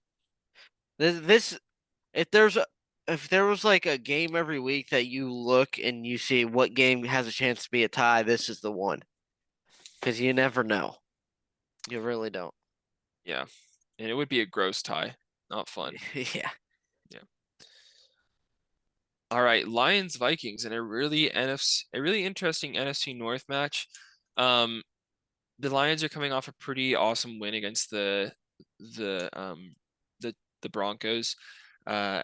this if there's a if there was like a game every week that you look and you see what game has a chance to be a tie, this is the one. Because you never know. You really don't. Yeah, and it would be a gross tie, not fun. Yeah. Yeah. All right, Lions Vikings in a really interesting NFC North match. Um, the Lions are coming off a pretty awesome win against the um the the Broncos, uh,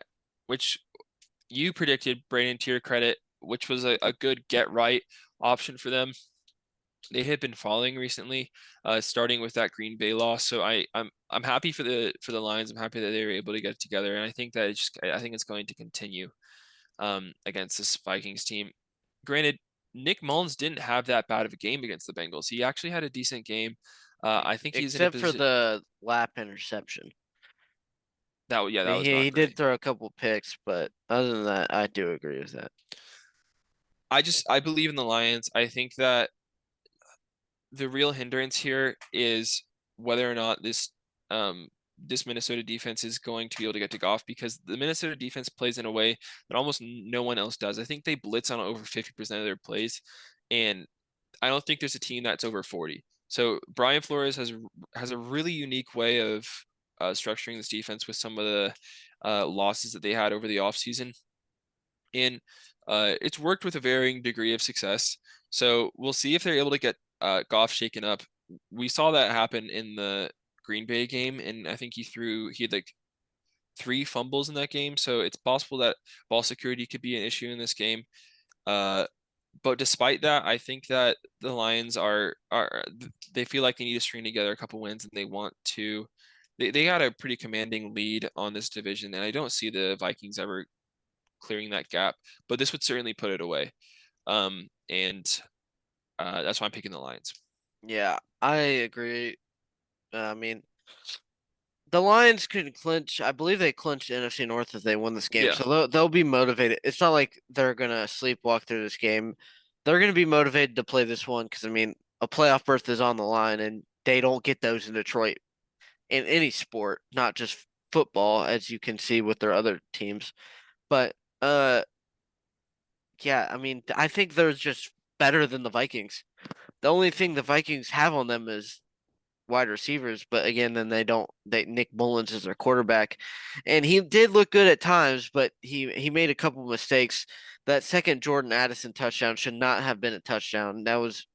which you predicted, Brandon, to your credit, which was a good get right option for them. They had been falling recently, starting with that Green Bay loss. So I'm happy for the Lions. I'm happy that they were able to get it together, and I think that I think it's going to continue against this Vikings team. Granted, Nick Mullins didn't have that bad of a game against the Bengals. He actually had a decent game. I think he's in a Except for position the lap interception. that was not He did great. throw a couple picks, but other than that, I do agree with that. I believe in the Lions. I think that the real hindrance here is whether or not this Minnesota defense is going to be able to get to Goff, because the Minnesota defense plays in a way that almost no one else does. I think they blitz on over 50% of their plays, and I don't think there's a team that's over 40. So Brian Flores has a really unique way of structuring this defense with some of the losses that they had over the offseason. And it's worked with a varying degree of success. So we'll see if they're able to get Goff shaken up. We saw that happen in the Green Bay game, and I think he had like three fumbles in that game. So it's possible that ball security could be an issue in this game. Uh, but despite that, I think that the Lions are they feel like they need to string together a couple wins, and they want to. They had a pretty commanding lead on this division, and I don't see the Vikings ever clearing that gap. But this would certainly put it away. And that's why I'm picking the Lions. Yeah, I agree. I mean, the Lions could clinch. I believe they clinched NFC North if they win this game, Yeah, so they'll be motivated. It's not like they're gonna sleepwalk through this game. They're gonna be motivated to play this one because I mean, a playoff berth is on the line, and they don't get those in Detroit in any sport, not just football, as you can see with their other teams. But yeah, I mean, I think they're just better than the Vikings. The only thing the Vikings have on them is wide receivers, but again, then they don't. They Nick Mullins is their quarterback, and he did look good at times, but he made a couple mistakes. That second Jordan Addison touchdown should not have been a touchdown. That was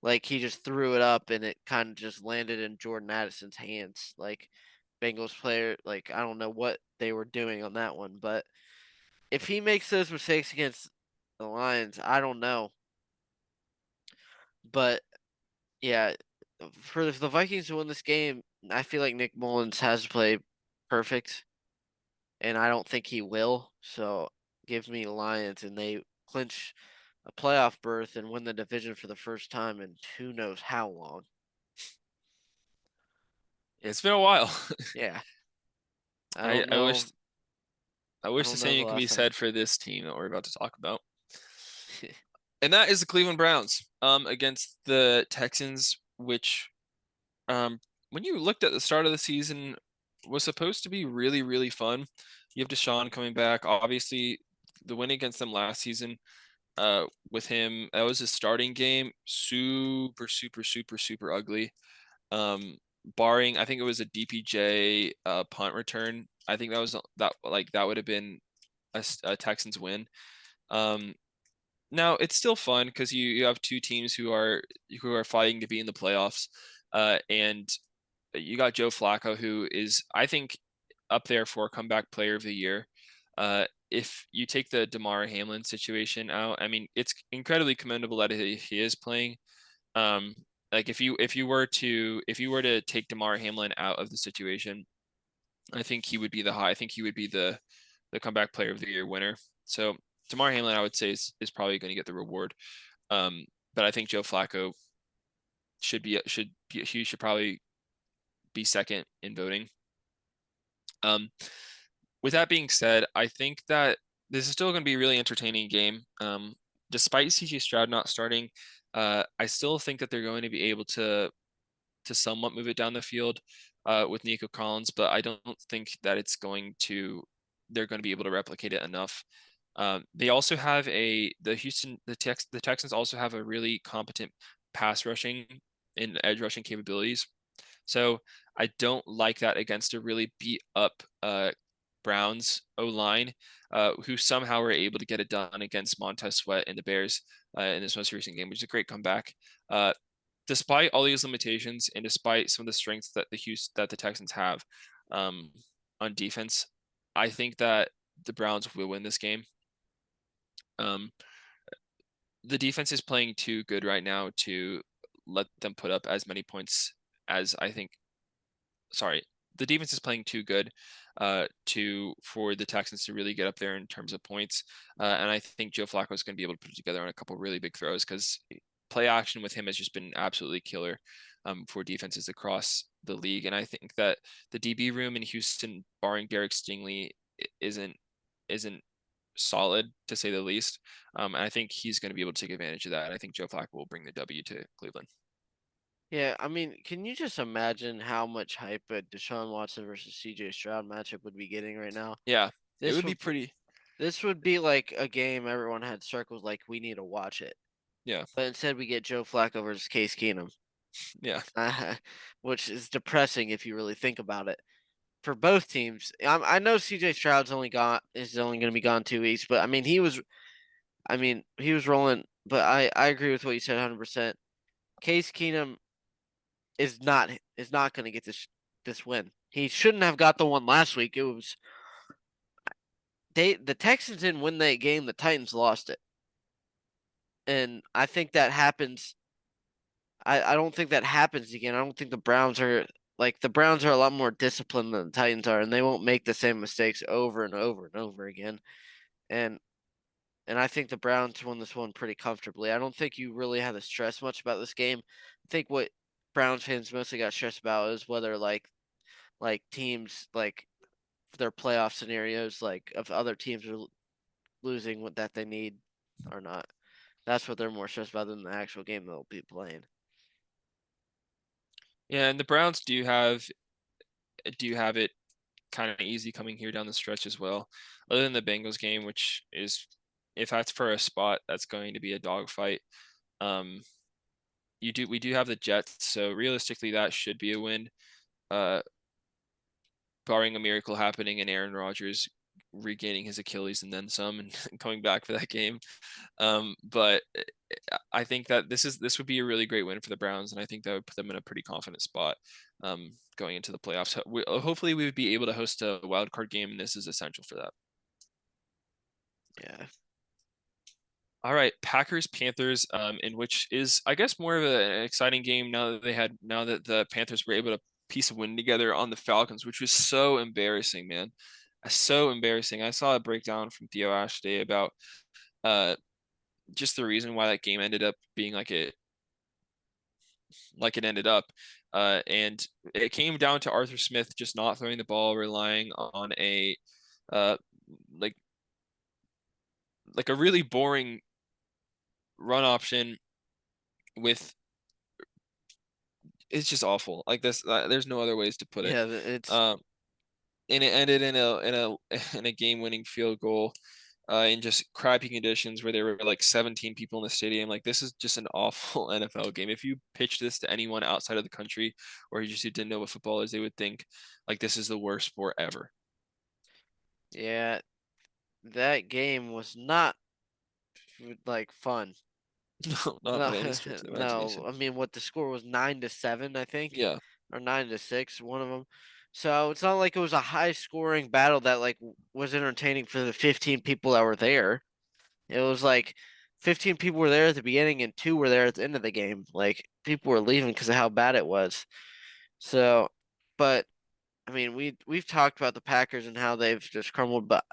like he just threw it up and it kind of just landed in Jordan Addison's hands. Like Bengals player, like I don't know what they were doing on that one, but if he makes those mistakes against the Lions, I don't know. But yeah, for the Vikings to win this game, I feel like Nick Mullins has to play perfect, and I don't think he will. So give me Lions, and they clinch a playoff berth and win the division for the first time in who knows how long. it's It's been a while. yeah. I I don't I wish know. I I wish the don't know the same could be last time. said for this team that we're about to talk about. And that is the Cleveland Browns against the Texans, which when you looked at the start of the season was supposed to be really, really fun. You have Deshaun coming back. Obviously, the win against them last season, with him, that was his starting game. Super, super, super, super ugly. Um, barring, I think it was a DPJ punt return. I think that would have been a Texans win. Um, now it's still fun because you have two teams who are fighting to be in the playoffs, and you got Joe Flacco, who is, I think, up there for comeback player of the year. If you take the Damar Hamlin situation out, I mean, it's incredibly commendable that he is playing. Um, like if you were to take Damar Hamlin out of the situation, I think he would be I think he would be the comeback player of the year winner. So Damar Hamlin, I would say, is probably going to get the reward. Um, but I think Joe Flacco he should probably be second in voting. Um, with that being said, I think that this is still going to be a really entertaining game. Despite CJ Stroud not starting, I still think that they're going to be able to somewhat move it down the field with Nico Collins, but I don't think that they're going to be able to replicate it enough. They also have the Texans also have a really competent pass rushing and edge rushing capabilities. So I don't like that against a really beat up Browns O line, who somehow were able to get it done against Montez Sweat and the Bears in this most recent game, which is a great comeback. Uh, despite all these limitations and despite some of the strengths that the Texans have on defense, I think that the Browns will win this game. Um, the defense is playing too good right now to let them put up as many points as I think. Sorry, the defense is playing too good to for the Texans to really get up there in terms of points. And I think Joe Flacco is going to be able to put it together on a couple really big throws because play action with him has just been absolutely killer for defenses across the league. And I think that the DB room in Houston, barring Derek Stingley, isn't solid to say the least. And I think he's going to be able to take advantage of that. And I think Joe Flacco will bring the W to Cleveland. Yeah, I mean, can you just imagine how much hype a Deshaun Watson versus CJ Stroud matchup would be getting right now? Yeah, it This would be would pretty. this would be like a game everyone had circled like we need to watch it. Yeah. But instead we get Joe Flacco versus Case Keenum. Yeah. uh, which is depressing if you really think about it for both teams. I know CJ Stroud's only going to be gone 2 weeks, but he was rolling. But I agree with what you said 100%. Case Keenum is not going to get this win. He shouldn't have got the one last week. It was the Texans didn't win that game. The Titans lost it, and I think that happens. I don't think that happens again. I don't think the Browns are a lot more disciplined than the Titans are, and they won't make the same mistakes over and over and over again. And and I think the Browns won this one pretty comfortably. I don't think you really had to stress much about this game. I think what Browns fans mostly got stressed about is whether teams like their playoff scenarios like of other teams are losing what that they need or not. That's what they're more stressed about than the actual game they'll be playing. Yeah, and the Browns do have it kind of easy coming here down the stretch as well. Other than the Bengals game, which is, if that's for a spot, that's going to be a dogfight. Um, we do have the Jets, so realistically that should be a win. Uh, barring a miracle happening and Aaron Rodgers regaining his Achilles and then some and coming back for that game. But I think that this would be a really great win for the Browns, and I think that would put them in a pretty confident spot going into the playoffs. Hopefully, we would be able to host a wild card game, and this is essential for that. Yeah. All right, Packers Panthers, in which is I guess more of an exciting game now that the Panthers were able to piece a win together on the Falcons, which was so embarrassing, man, so embarrassing. I saw a breakdown from Theo Ash today about uh just the reason why that game ended up being like it ended up, and it came down to Arthur Smith just not throwing the ball, relying on a uh like like a really boring run option with it's just awful. Like this, there's no other ways to put it. Yeah, it's Um, and it ended in a game-winning field goal, in just crappy conditions where there were like 17 people in the stadium. Like this is just an awful NFL game. If you pitch this to anyone outside of the country or you just didn't know what football is, they would think like this is the worst sport ever. yeah, that game was not like fun. No, not No, by any stretch of the no. imagination. I mean, what the score was 9-7, I think, Yeah. or 9-6, one of them. So it's not like it was a high scoring battle that was entertaining for the 15 people that were there. It was like 15 people were there at the beginning and two were there at the end of the game. Like people were leaving because of how bad it was. So, but I mean, we've talked about the Packers and how they've just crumbled, but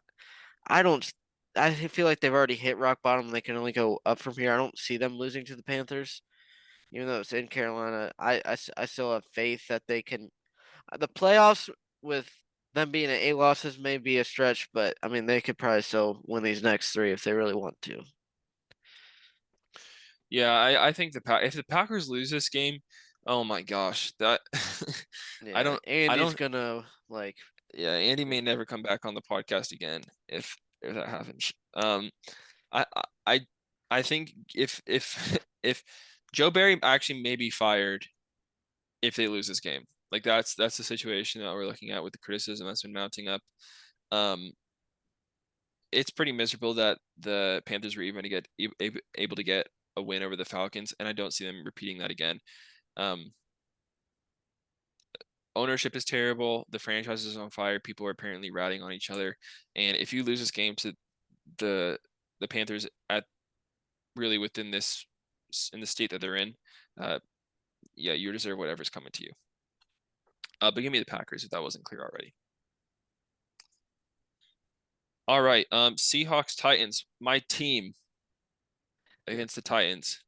I don't. I feel like they've already hit rock bottom. They can only go up from here. I don't see them losing to the Panthers, even though it's in Carolina. I still have faith that they can. The playoffs with them being at 8 losses may be a stretch, but I mean they could probably still win these next three if they really want to. Yeah, I think if the Packers lose this game, oh my gosh, that I Yeah, I Andy's don't gonna yeah, Andy may never come back on the podcast again if that happens. I I I think if if Joe Barry actually may be fired if they lose this game. Like that's the situation that we're looking at with the criticism that's been mounting up. Um, it's pretty miserable that the Panthers were even to get able to get a win over the Falcons, and I don't see them repeating that again. Um, ownership is terrible. The franchise is on fire. People are apparently ratting on each other, and if you lose this game to the the Panthers at really within this in the state that they're in, uh, yeah, you deserve whatever's coming to you. But give me the Packers if that wasn't clear already. All right, Seahawks Titans, my team yeah. against the Titans.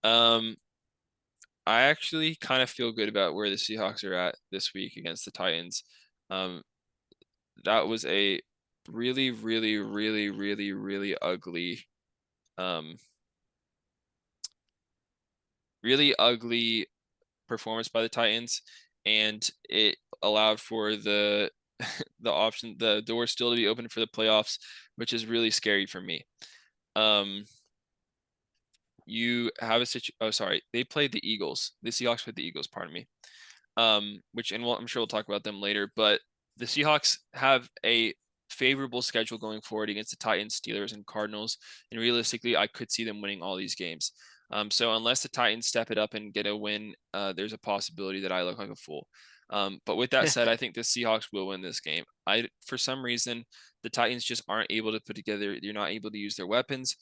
Um, I actually kind of feel good about where the Seahawks are at this week against the Titans. Um, that was a really, really, really, really, really ugly, um, really ugly performance by the Titans, and it allowed for the option, the door still to be open for the playoffs, which is really scary for me. Um, you have a oh, sorry, they played the Eagles. The Seahawks played the Eagles, pardon me. Which and I'm sure we'll talk about them later, but the Seahawks have a favorable schedule going forward against the Titans, Steelers, and Cardinals. And realistically, I could see them winning all these games. So unless the Titans step it up and get a win, there's a possibility that I look like a fool. But with that said, I think the Seahawks will win this game. For some reason, the Titans just aren't able to put together. They're not able to use their weapons.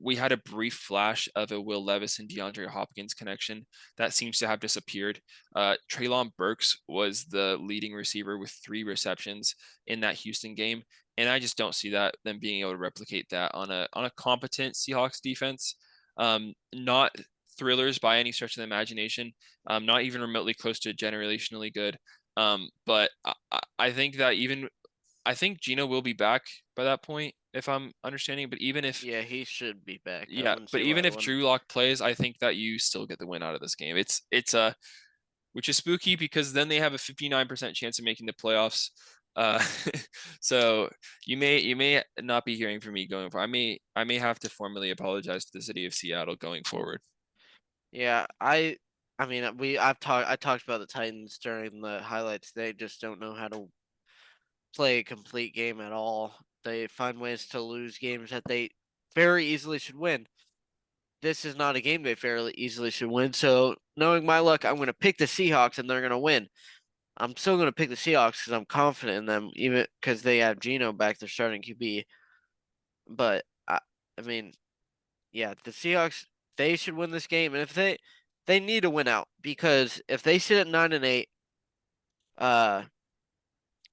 We had a brief flash of a Will Levis and DeAndre Hopkins connection that seems to have disappeared. Treylon Burks was the leading receiver with 3 receptions in that Houston game, and I just don't see that them being able to replicate that on a competent Seahawks defense. Not thrillers by any stretch of the imagination, not even remotely close to generationally good. But I think that I think Gino will be back by that point, if I'm understanding. But even if Yeah, he should be back. I yeah, wouldn't but see why even I if wouldn't. Drew Lock plays, I think that you still get the win out of this game. It's which is spooky because then they have a 59% chance of making the playoffs. Uh, so you may not be hearing from me going forward. I may have to formally apologize to the city of Seattle going forward. Yeah, I mean, I talked about the Titans during the highlights. They just don't know how to play a complete game at all. They find ways to lose games that they very easily should win. This is not a game they fairly easily should win. So, knowing my luck, I'm going to pick the Seahawks and they're going to win. I'm still going to pick the Seahawks because I'm confident in them, even because they have Geno back, their starting QB. But I mean, yeah, the Seahawks, they should win this game, and if they need to win out because if they sit at 9-8, uh,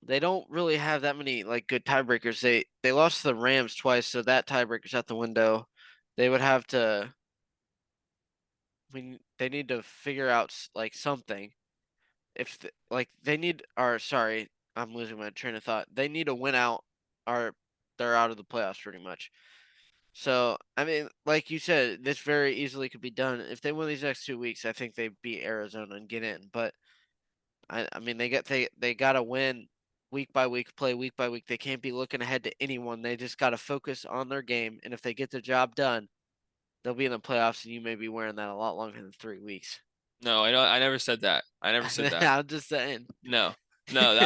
they don't really have that many like good tiebreakers. They lost to the Rams twice, so that tiebreaker's out the window. They would have to. I mean, they need to figure out like something. If like they need, or sorry, I'm losing my train of thought. They need to win out, or they're out of the playoffs pretty much. So, I mean, like you said, this very easily could be done. If they win these next 2 weeks, I think they beat Arizona and get in. But I mean, they got to win week by week, play week by week. They can't be looking ahead to anyone. They just got to focus on their game. And if they get the job done, they'll be in the playoffs. And you may be wearing that a lot longer than 3 weeks. No, I know I never said that. I never said that. I'm just saying. No, no,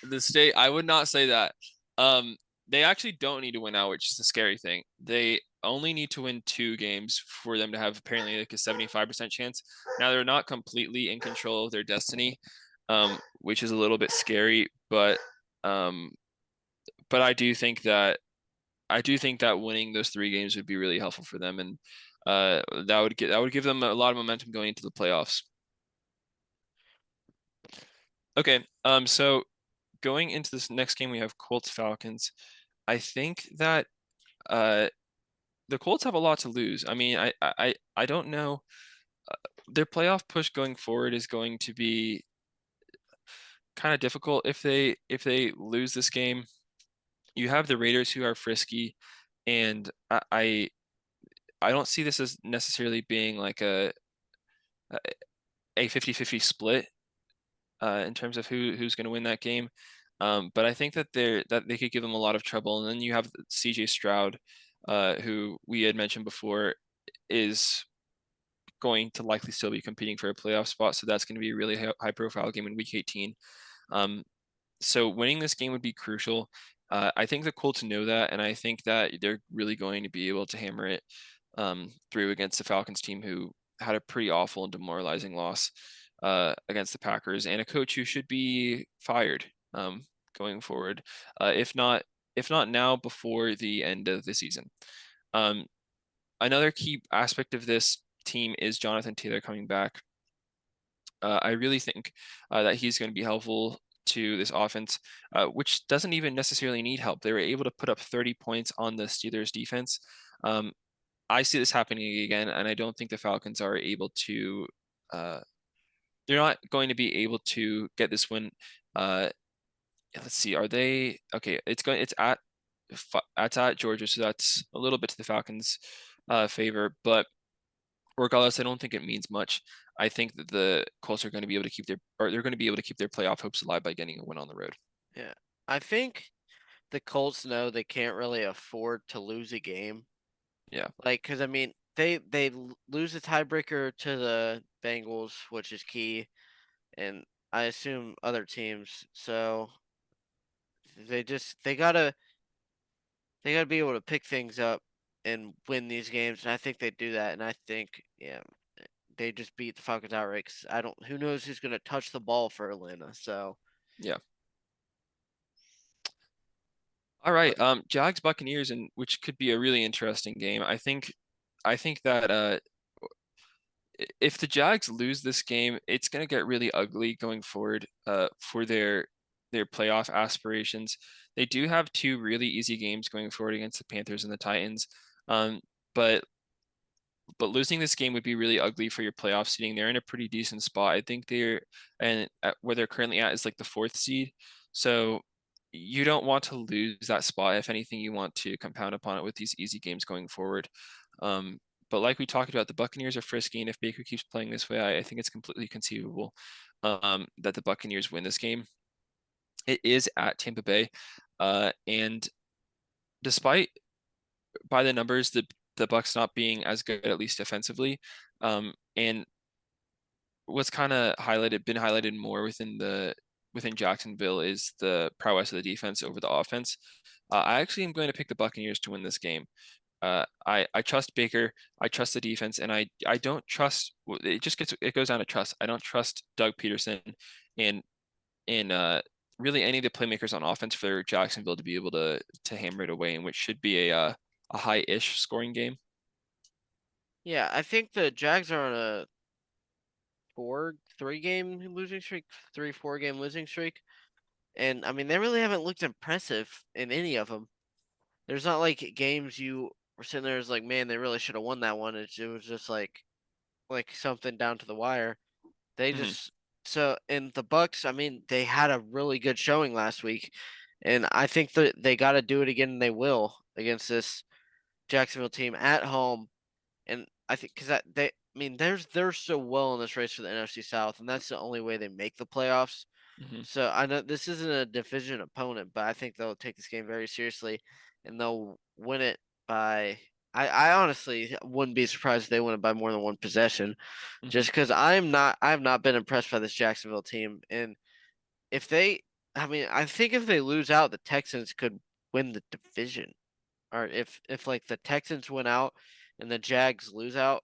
the state I would not say that. Um, they actually don't need to win out, which is the scary thing. They only need to win 2 games for them to have apparently like a 75% chance. Now they're not completely in control of their destiny, which is a little bit scary, um, but I do think that winning those 3 games would be really helpful for them, and that would give them a lot of momentum going into the playoffs. Okay, so going into this next game, we have Colts Falcons. I think that uh, the Colts have a lot to lose. I mean, I don't know. Their playoff push going forward is going to be kind of difficult if they lose this game. You have the Raiders who are frisky, and I don't see this as necessarily being like a 50-50 split in terms of who's going to win that game. But I think that they could give them a lot of trouble. And then you have CJ Stroud, who we had mentioned before, is going to likely still be competing for a playoff spot. So that's going to be a really high profile game in Week 18. Um, so winning this game would be crucial. I think the Colts know that, and I think that they're really going to be able to hammer it through against the Falcons team, who had a pretty awful and demoralizing loss against the Packers, and a coach who should be fired going forward, if not now, before the end of the season. Um, Another key aspect of this team is Jonathan Taylor coming back. I really think that he's going to be helpful to this offense, which doesn't even necessarily need help. They were able to put up 30 points on the Steelers defense. Um, I see this happening again, and I don't think the Falcons are able to. They're not going to be able to get this win. Uh, let's see. Are they okay? It's at Georgia, so that's a little bit to the Falcons' favor. But regardless, I don't think it means much. I think that the Colts are going to be able to they're going to be able to keep their playoff hopes alive by getting a win on the road. Yeah. I think the Colts know they can't really afford to lose a game. Yeah. Like, because I mean, lose the tiebreaker to the Bengals, which is key, and I assume other teams. So they gotta be able to pick things up and win these games, and I think they do that. And I think they just beat the Falcons outright. 'Cause I don't. Who knows who's gonna touch the ball for Atlanta? So, Yeah. All right. but Jags Buccaneers, and which could be a really interesting game. I think that if the Jags lose this game, it's going to get really ugly going forward for their playoff aspirations. They do have two really easy games going forward against the Panthers and the Titans. Um, but losing this game would be really ugly for your playoff seeding. They're in a pretty decent spot. I think they're and where they're currently at is like the fourth seed. So you don't want to lose that spot. If anything, you want to compound upon it with these easy games going forward. Um, but like we talked about, the Buccaneers are frisky, and if Baker keeps playing this way, I think it's completely conceivable that the Buccaneers win this game. It is at Tampa Bay, and despite by the numbers, the Bucks not being as good, at least defensively, and what's kind of been highlighted more within Jacksonville is the prowess of the defense over the offense. I actually am going to pick the Buccaneers to win this game. I trust Baker. I trust the defense, and I don't trust. It goes down to trust. I don't trust Doug Peterson and really any of the playmakers on offense for Jacksonville to be able to hammer it away in which should be a high-ish scoring game. yeah, I think the Jags are on a 4 game losing streak, 4 game losing streak, and I mean they really haven't looked impressive in any of them. There's not like games you were sitting there as like, man, they really should have won that one. It was just like something down to the wire. They Hmm. just so and the Bucks, I mean, they had a really good showing last week, and I think that they got to do it again, and they will against this Jacksonville team at home. And I think because I mean, they're so well in this race for the NFC South, and that's the only way they make the playoffs. Hmm. So I know this isn't a division opponent, but I think they'll take this game very seriously, and they'll win it by. I honestly wouldn't be surprised if they win it by more than one possession, Hmm. just because I have not been impressed by this Jacksonville team, and if they, I mean, I think if they lose out, the Texans could win the division, or if like the Texans win out and the Jags lose out,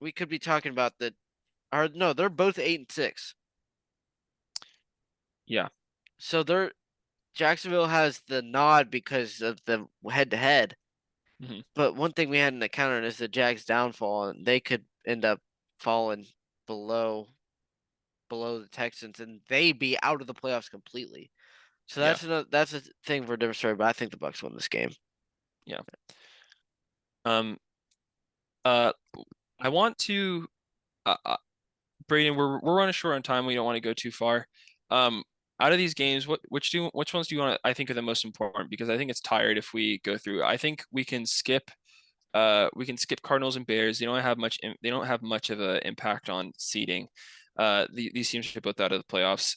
we could be talking about or no, they're both 8-6. Yeah. So Jacksonville has the nod because of the head to head. Hmm. But one thing we hadn't accounted is the Jags downfall, and they could end up falling below the Texans, and they be out of the playoffs completely. So Yeah. that's a thing for a different story. But I think the Bucks win this game. Yeah. Um. Uh. I want to. Braden, we're running short on time. We don't want to go too far. Um. Out of these games, which ones do you want to? I think are the most important because I think it's tired if we go through. I think we can skip. We can skip Cardinals and Bears. They don't have much of an impact on seeding. These teams are both out of the playoffs.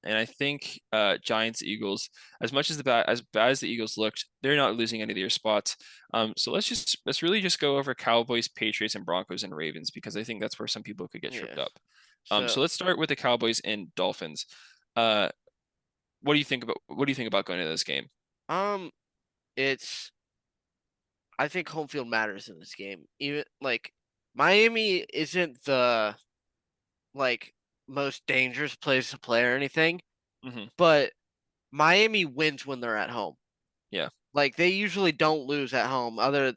And I think Giants Eagles, as much as as bad as the Eagles looked, they're not losing any of their spots. So let's really just go over Cowboys, Patriots, and Broncos and Ravens because I think that's where some people could get Yeah. tripped up. So So let's start with the Cowboys and Dolphins. Uh, what do you think about going to this game? um, it's I think home field matters in this game. Even like Miami isn't the like most dangerous place to play or anything, Hmm. but Miami wins when they're at home. Yeah. Like they usually don't lose at home. I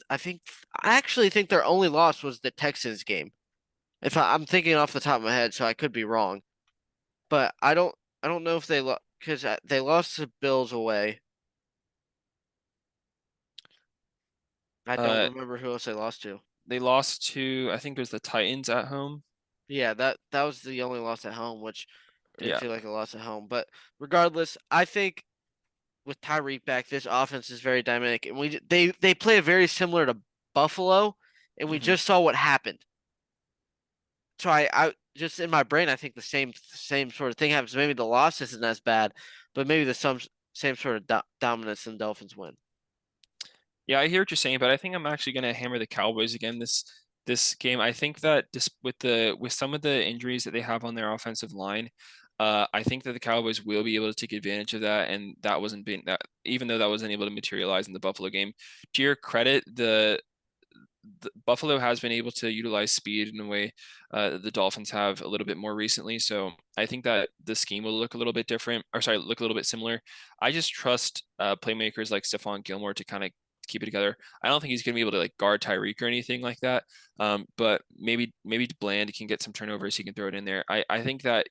actually think their only loss was the Texans game. If I'm thinking off the top of my head, so I could be wrong. But I don't know if they because they lost the Bills away. I don't Uh, remember who else they lost to. they lost to I think it was the Titans at home. Yeah, that was the only loss at home, which didn't Yeah. feel like a loss at home. But regardless, I think with Tyreek back, this offense is very dynamic, and they play very similar to Buffalo, and we Hmm. just saw what happened. So I just in my brain, I think the same sort of thing happens. Maybe the loss isn't as bad, but maybe the some same sort of dominance and Dolphins win. Yeah, I hear what you're saying, but I think I'm actually going to hammer the Cowboys again this game. I think that with some of the injuries that they have on their offensive line, I think that the Cowboys will be able to take advantage of that, and that wasn't being that even though that wasn't able to materialize in the Buffalo game. To your credit, the Buffalo has been able to utilize speed in a way the Dolphins have a little bit more recently. So I think that the scheme will look a little bit different, or sorry, look a little bit similar. I just trust playmakers like Stephon Gilmore to kind of keep it together. I don't think he's going to be able to like guard Tyreek or anything like that. But maybe Bland can get some turnovers. He can throw it in there. I think that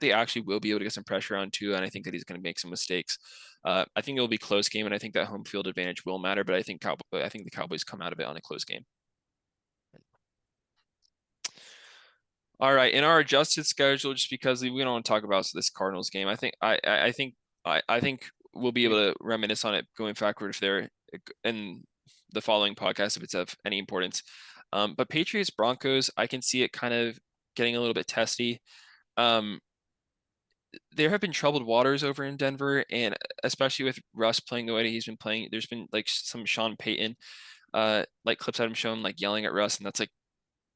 they actually will be able to get some pressure on Tua, and I think that he's going to make some mistakes. I think it will be a close game, and I think that home field advantage will matter. But I think the Cowboys come out of it on a close game. All right, in our adjusted schedule, just because we don't want to talk about this Cardinals game, I think we'll be able We to reminisce on it going backward if they're in the following podcast if it's of any importance. But Patriots Broncos, I can see it kind of getting a little bit testy. Um, there have been troubled waters over in Denver, and especially with Russ playing the way that he's been playing, there's been like some Sean Payton like clips that him shown like yelling at Russ, and that's like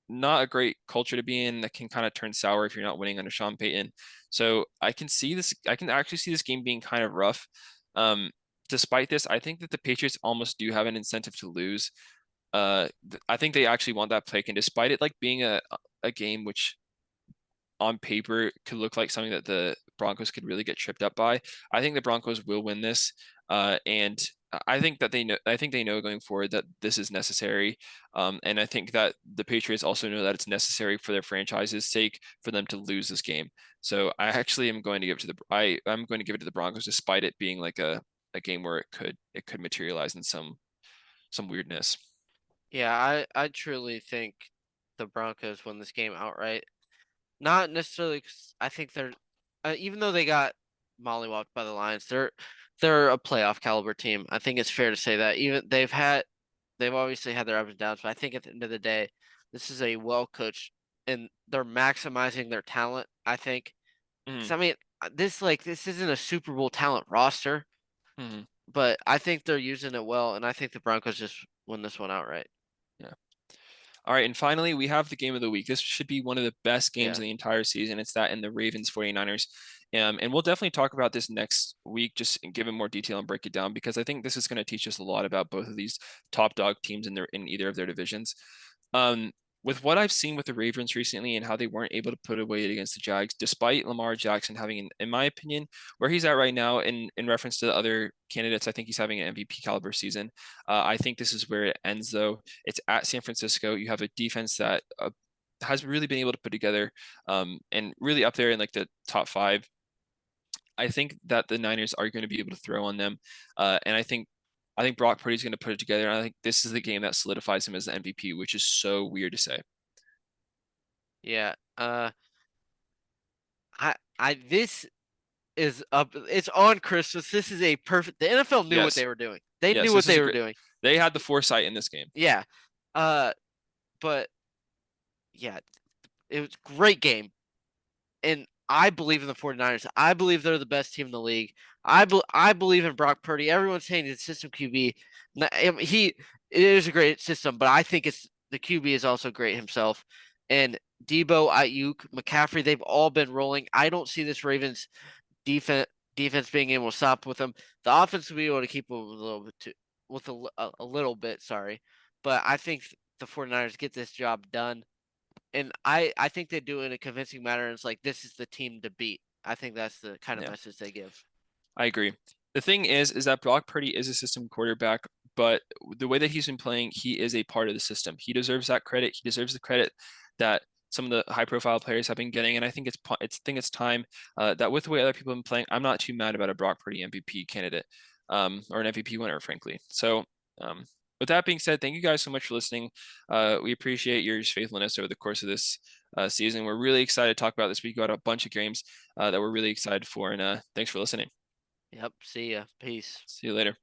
not a great culture to be in that can kind of turn sour if you're not winning under Sean Payton. So I can actually see this game being kind of rough. Um, Despite this, I think that the Patriots almost do have an incentive to lose. I think they actually want that pick, and despite it like being a game which on paper could look like something that the Broncos could really get tripped up by, I think the Broncos will win this. And I think that they know. I think they know going forward that this is necessary, and I think that the Patriots also know that it's necessary for their franchise's sake for them to lose this game. So I actually am going to give it to I'm going to give it to the Broncos, despite it being like a game where it could materialize in some weirdness. Yeah, I truly think the Broncos win this game outright. Not necessarily 'cause I think they're even though they got mollywopped by the Lions, they're a playoff caliber team. I think it's fair to say that. Even they've obviously had their ups and downs, but I think at the end of the day, this is a well coached and they're maximizing their talent, I think. Because Hmm. I mean, this isn't a Super Bowl talent roster, Hmm. but I think they're using it well, and I think the Broncos just win this one outright. Yeah. All right, and finally, we have the game of the week. This should be one of the best games Yeah. of the entire season. It's that in the Ravens 49ers. And we'll definitely talk about this next week, just give it more detail and break it down because I think this is going to teach us a lot about both of these top dog teams in either of their divisions. Um, with what I've seen with the Ravens recently and how they weren't able to put away against the Jags, despite Lamar Jackson having, in my opinion, where he's at right now, in reference to the other candidates, I think he's having an MVP caliber season. I think this is where it ends, though. It's at San Francisco. You have a defense that has really been able to put together and really up there in like the top five. I think that the Niners are going to be able to throw on them, and I think Brock Purdy's going to put it together. And I think this is the game that solidifies him as the MVP, which is so weird to say. Yeah. I this is up. It's on Christmas. This is a perfect. The NFL knew what Yes, they were doing. They yes, knew this what is they a were great. doing. They had the foresight in this game. Yeah. Uh, but yeah, it was a great game, and I believe in the 49ers. I believe they're the best team in the league. I believe in Brock Purdy. Everyone's saying he's a system QB. He it is a great system, but I think it's the QB is also great himself. And Debo, Ayuk, McCaffrey, they've all been rolling. I don't see this Ravens defense being able to stop with them. The offense will be able to keep them a little bit too, with a little bit, sorry. But I think the 49ers get this job done. And I think they do it in a convincing manner. And it's like this is the team to beat. I think that's the kind of Yeah. message they give. I agree. The thing is that Brock Purdy is a system quarterback, but the way that he's been playing, he is a part of the system. He deserves that credit. He deserves the credit that some of the high-profile players have been getting, and I think it's time that with the way other people have been playing, I'm not too mad about a Brock Purdy MVP candidate or an MVP winner, frankly. So, with that being said, thank you guys so much for listening. We appreciate your faithfulness over the course of this season. We're really excited to talk about this. We got a bunch of games that we're really excited for, and thanks for listening. Yep. See ya. Peace. See you later.